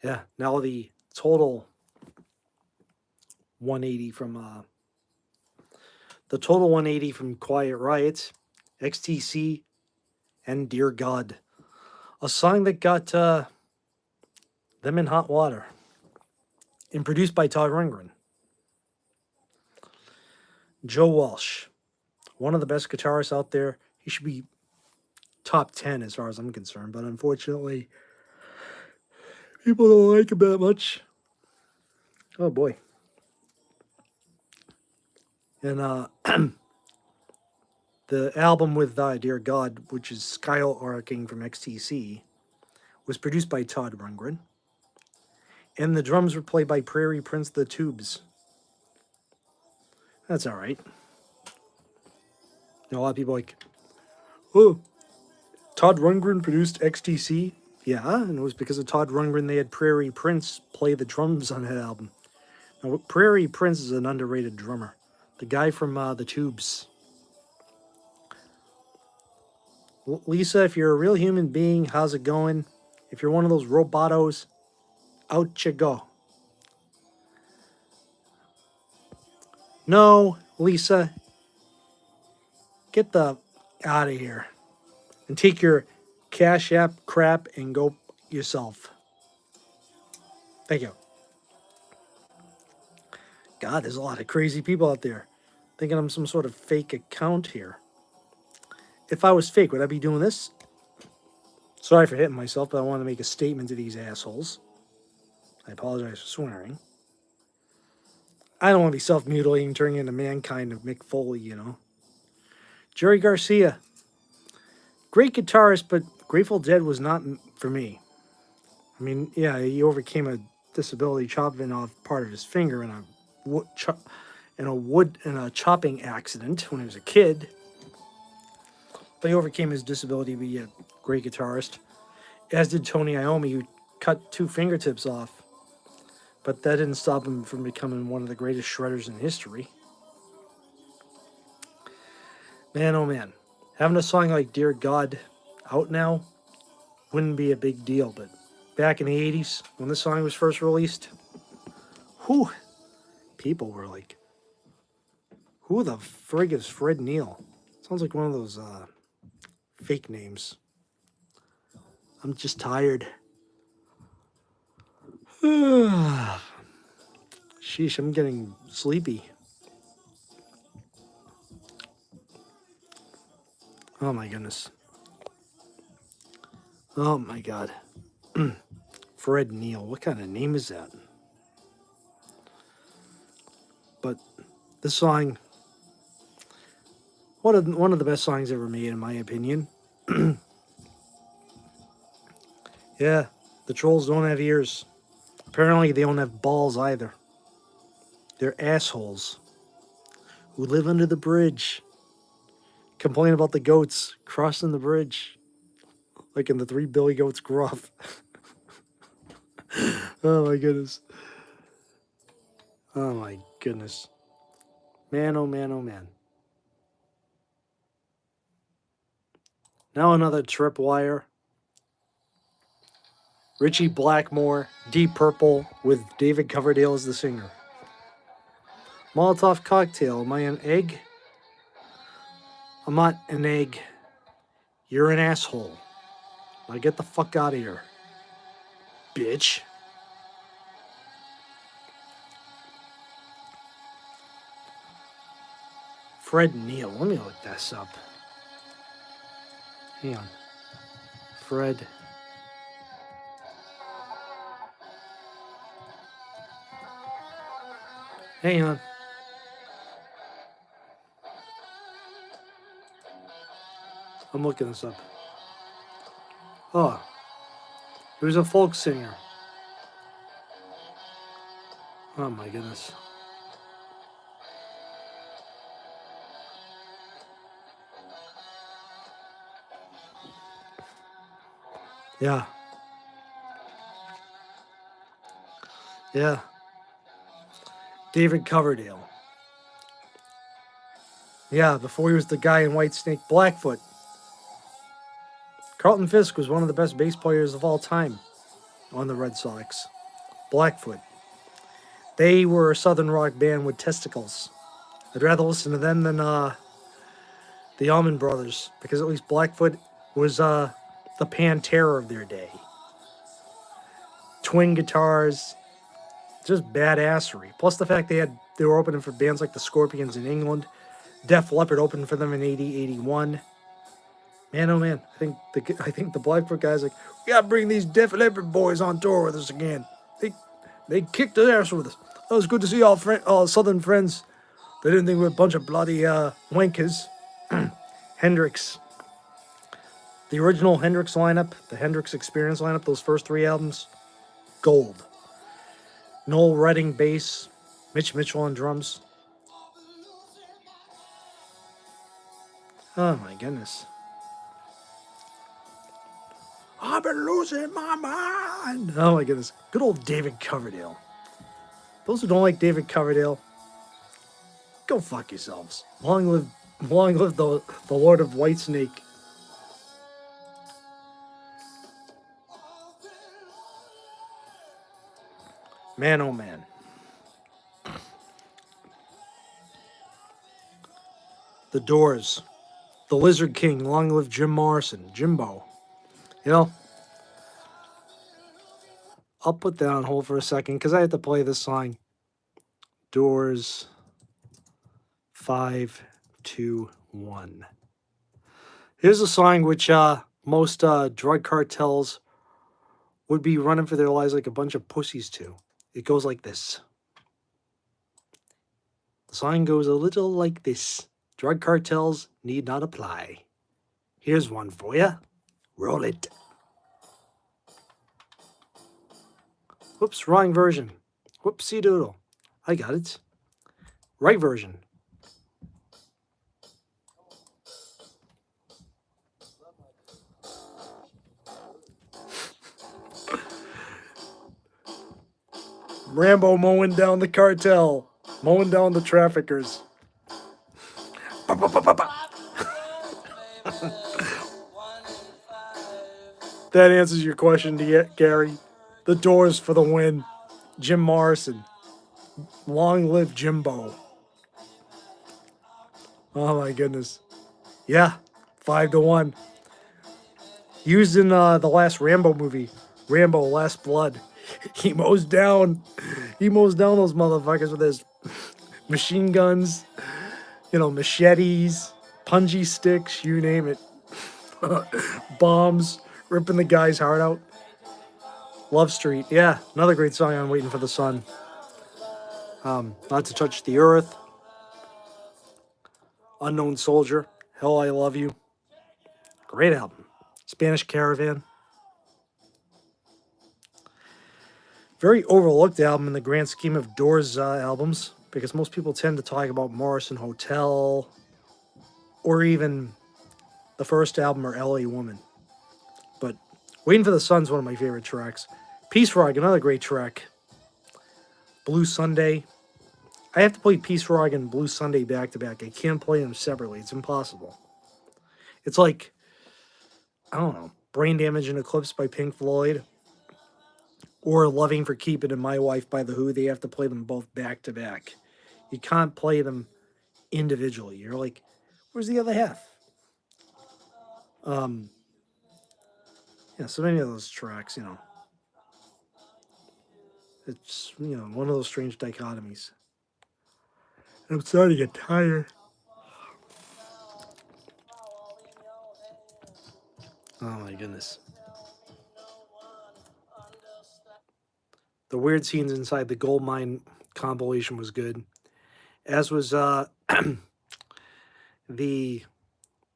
Yeah, now the total 180 from Quiet Riot, XTC, and Dear God. A song that got them in hot water. And produced by Todd Rundgren. Joe Walsh, one of the best guitarists out there. He should be top 10 as far as I'm concerned, but unfortunately, people don't like him that much. Oh boy. And the album with Dear God, which is Skylarking from XTC, was produced by Todd Rundgren. And the drums were played by Prairie Prince the Tubes. That's all right. You know, a lot of people are like, oh, Todd Rundgren produced XTC? Yeah, and it was because of Todd Rundgren they had Prairie Prince play the drums on that album. Now, Prairie Prince is an underrated drummer. The guy from the Tubes. Lisa, if you're a real human being, how's it going? If you're one of those robotos, out you go. No, Lisa, get the out of here and take your Cash App crap and go yourself. Thank you. God, there's a lot of crazy people out there thinking I'm some sort of fake account here. If I was fake, would I be doing this? Sorry for hitting myself, but I want to make a statement to these assholes. I apologize for swearing. I don't want to be self-mutilating, turning into mankind of Mick Foley, you know. Jerry Garcia, great guitarist, but Grateful Dead was not for me. I mean, yeah, he overcame a disability, chopping off part of his finger in a chopping accident when he was a kid. But he overcame his disability to be a great guitarist, as did Tony Iommi, who cut 2 fingertips off. But that didn't stop him from becoming one of the greatest shredders in history. Man, oh man. Having a song like Dear God out now wouldn't be a big deal, but back in the 80s, when this song was first released, whew, people were like, who the frig is Fred Neil? Sounds like one of those fake names. I'm just tired. Sheesh, I'm getting sleepy. Oh my goodness. Oh my god. Fred Neil. What kind of name is that? But this song, one of the best songs ever made, in my opinion. Yeah, the trolls don't have ears. Apparently, they don't have balls either. They're assholes who live under the bridge. Complain about the goats crossing the bridge, like in the Three Billy Goats Gruff. Oh my goodness. Oh my goodness. Man, oh man, oh man. Now another tripwire. Richie Blackmore, Deep Purple, with David Coverdale as the singer. Molotov cocktail. Am I an egg? I'm not an egg. You're an asshole. Now get the fuck out of here, bitch. Fred Neil. Let me look this up. Hang on. Fred. Hang on. I'm looking this up. Oh. He was a folk singer. Oh my goodness. Yeah. Yeah. David Coverdale. Yeah, before he was the guy in Whitesnake, Blackfoot. Carlton Fisk was one of the best bass players of all time on the Red Sox. Blackfoot. They were a southern rock band with testicles. I'd rather listen to them than the Allman Brothers, because at least Blackfoot was the Pantera of their day. Twin guitars, just badassery. Plus the fact they were opening for bands like the Scorpions in England. Def Leppard opened for them in 80, 81. Man, oh man, I think the Blackfoot guys like, we gotta bring these Def Leppard boys on tour with us again. They kicked their ass with us. It was good to see all Southern friends. They didn't think we were a bunch of bloody wankers. Hendrix. The original Hendrix lineup, the Hendrix Experience lineup, those first 3 albums, gold. Noel Redding bass, Mitch Mitchell on drums. Oh my goodness. I've been losing my mind. Oh my goodness. Good old David Coverdale. Those who don't like David Coverdale, go fuck yourselves. Long live the Lord of Whitesnake. Man, oh man. The Doors. The Lizard King. Long live Jim Morrison. Jimbo. You know, I'll put that on hold for a second because I have to play this song. Doors. 5, 2, 1. Here's a song which most drug cartels would be running for their lives like a bunch of pussies to. It goes like this. The song goes a little like this. Drug cartels need not apply. Here's one for you. Roll it. Whoops, wrong version. Whoopsie doodle. I got it. Right version. Rambo mowing down the cartel. Mowing down the traffickers. That answers your question, Gary. The Doors for the win. Jim Morrison. Long live Jimbo. Oh my goodness. Yeah, 5 to 1. Used in the last Rambo movie, Rambo: Last Blood. He mows down those motherfuckers with his machine guns, machetes, punji sticks, you name it. Bombs, ripping the guy's heart out. Love Street, yeah, another great song on Waiting for the Sun. Not to Touch the Earth. Unknown Soldier, Hell I Love You. Great album. Spanish Caravan. Very overlooked album in the grand scheme of Doors albums, because most people tend to talk about Morrison Hotel or even the first album or LA Woman. But Waiting for the Sun's one of my favorite tracks. Peace Rock, another great track. Blue Sunday. I have to play Peace Rock and Blue Sunday back to back. I can't play them separately. It's impossible. It's like, I don't know, Brain Damage and Eclipse by Pink Floyd or Loving for Keeping and My Wife by The Who. They have to play them both back to back. You can't play them individually. You're like, where's the other half? So many of those tracks, it's, one of those strange dichotomies. I'm starting to get tired. Oh my goodness. The weird scenes inside the gold mine compilation was good, as was the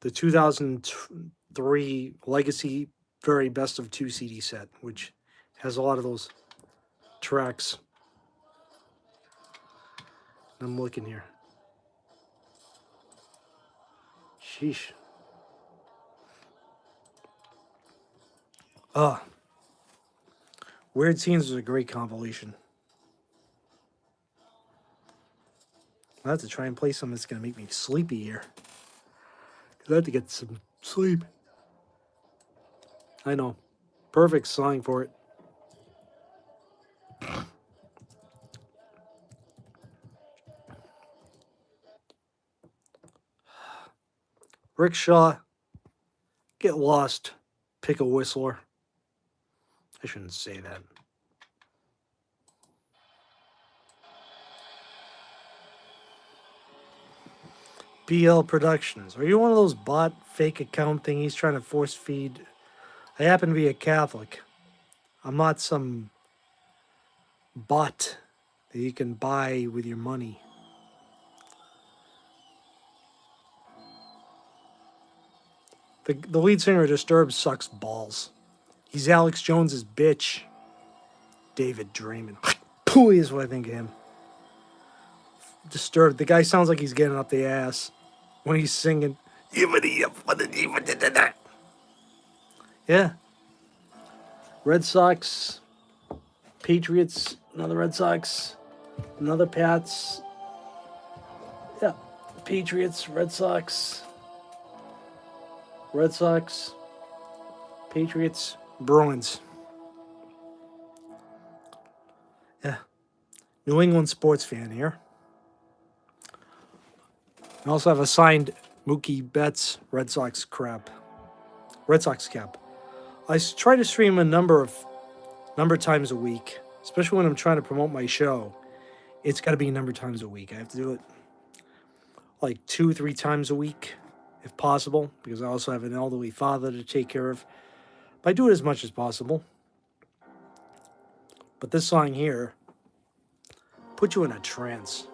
2003 Legacy Very Best of 2 CD set, which has a lot of those tracks. I'm looking here. Sheesh. Weird Scenes was a great compilation. I have to try and play something that's going to make me sleepy here, because I have to get some sleep. I know. Perfect song for it. Rickshaw, Get Lost, Pick a Whistler. I shouldn't say that. BL Productions. Are you one of those bot fake account thingies trying to force feed? I happen to be a Catholic. I'm not some bot that you can buy with your money. The lead singer of Disturbed sucks balls. He's Alex Jones's bitch. David Draymond. Pooey is what I think of him. Disturbed. The guy sounds like he's getting up the ass when he's singing. Yeah. Red Sox, Patriots, another Red Sox, another Pats. Yeah. Patriots, Red Sox, Patriots, Bruins. Yeah. New England sports fan here. I also have a signed Mookie Betts, Red Sox cap. I try to stream a number of times a week, especially when I'm trying to promote my show. It's got to be a number of times a week. I have to do it like 2-3 times a week, if possible, because I also have an elderly father to take care of. But I do it as much as possible. But this song here put you in a trance.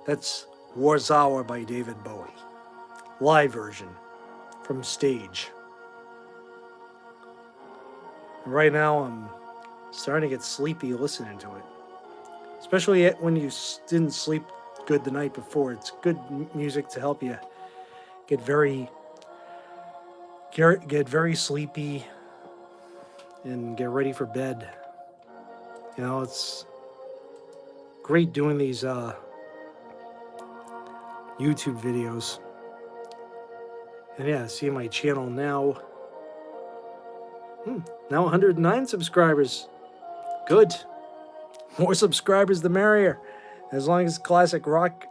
That's Warzawa by David Bowie. Live version from stage. And right now I'm starting to get sleepy listening to it. Especially when you didn't sleep good the night before. It's good music to help you get very sleepy and get ready for bed. You know, it's great doing these YouTube videos. And yeah, see my channel now. Now 109 subscribers. Good. More subscribers the merrier. As long as classic rock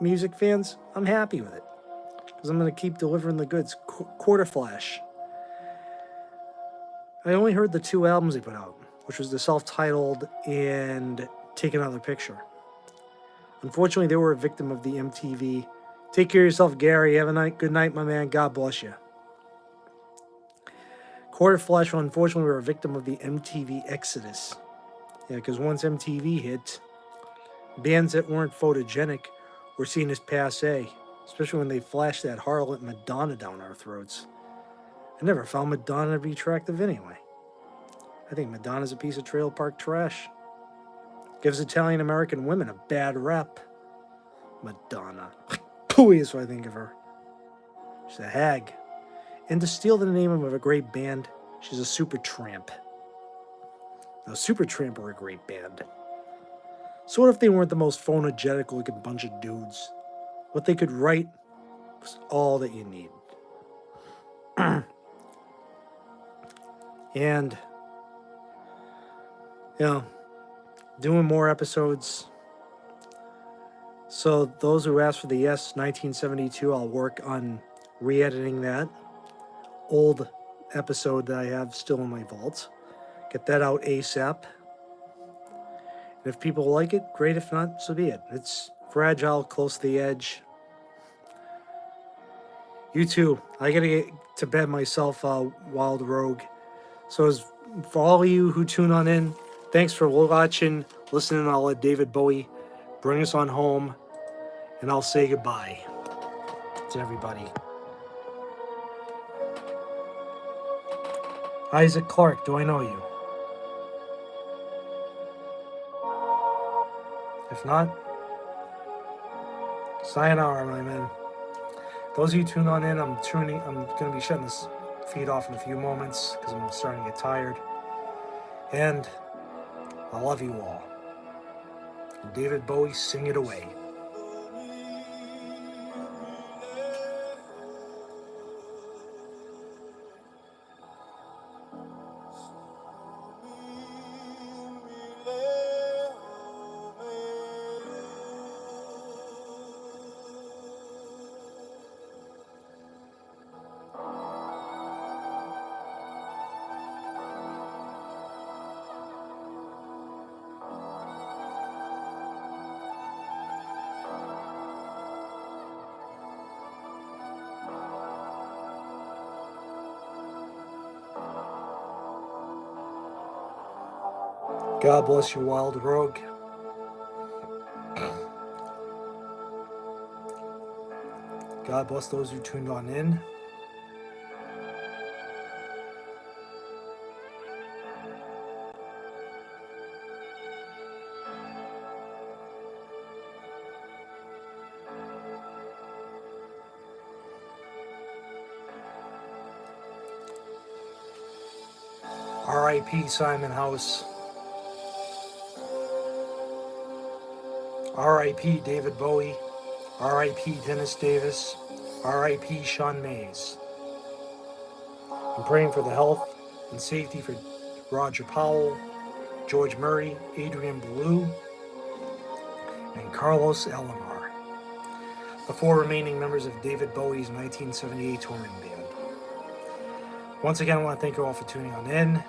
music fans, I'm happy with it. Because I'm going to keep delivering the goods. Quarter Flash. I only heard the 2 albums they put out, which was the self-titled and Take Another Picture. Unfortunately, they were a victim of the MTV. Take care of yourself, Gary. Have a good night, my man. God bless you. Quarter Flash, unfortunately, were a victim of the MTV exodus. Yeah, because once MTV hit, bands that weren't photogenic were seen as passé, especially when they flashed that harlot Madonna down our throats. I never found Madonna to be attractive anyway. I think Madonna's a piece of trailer park trash. Gives Italian-American women a bad rep. Madonna. Pooey is what I think of her. She's a hag. And to steal the name of a great band, she's a super tramp. Now, Supertramp are a great band. So what if they weren't the most phonogenic looking bunch of dudes? What they could write was all that you need. And, you know, doing more episodes. So those who asked for the Yes 1972, I'll work on re-editing that old episode that I have still in my vault. Get that out ASAP. And if people like it, great. If not, so be it. It's fragile, close to the edge. You too. I gotta get to bed myself, Wild Rogue. So as for all of you who tune on in, thanks for watching, listening. I'll let David Bowie bring us on home, and I'll say goodbye to everybody. Isaac Clarke, do I know you? If not, sayonara, my man. Those of you tune on in, I'm going to be shutting this feed off in a few moments because I'm starting to get tired. And I love you all. And David Bowie, sing it away. God bless you, Wild Rogue. God bless those who tuned on in. R.I.P. Simon House. R.I.P. David Bowie. R.I.P. Dennis Davis. R.I.P. Sean Mays. I'm praying for the health and safety for Roger Powell, George Murray, Adrian Ballou, and Carlos Alomar. the 4 remaining members of David Bowie's 1978 touring band. Once again, I want to thank you all for tuning on in.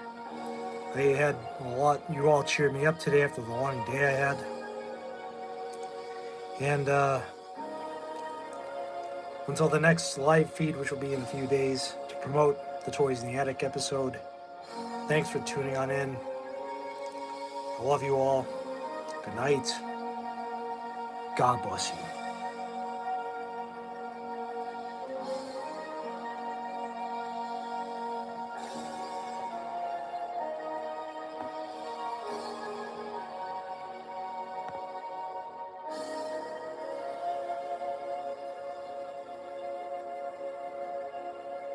I had a lot, you all cheered me up today after the long day I had. And until the next live feed, which will be in a few days, to promote the Toys in the Attic episode, thanks for tuning on in. I love you all. Good night. God bless you.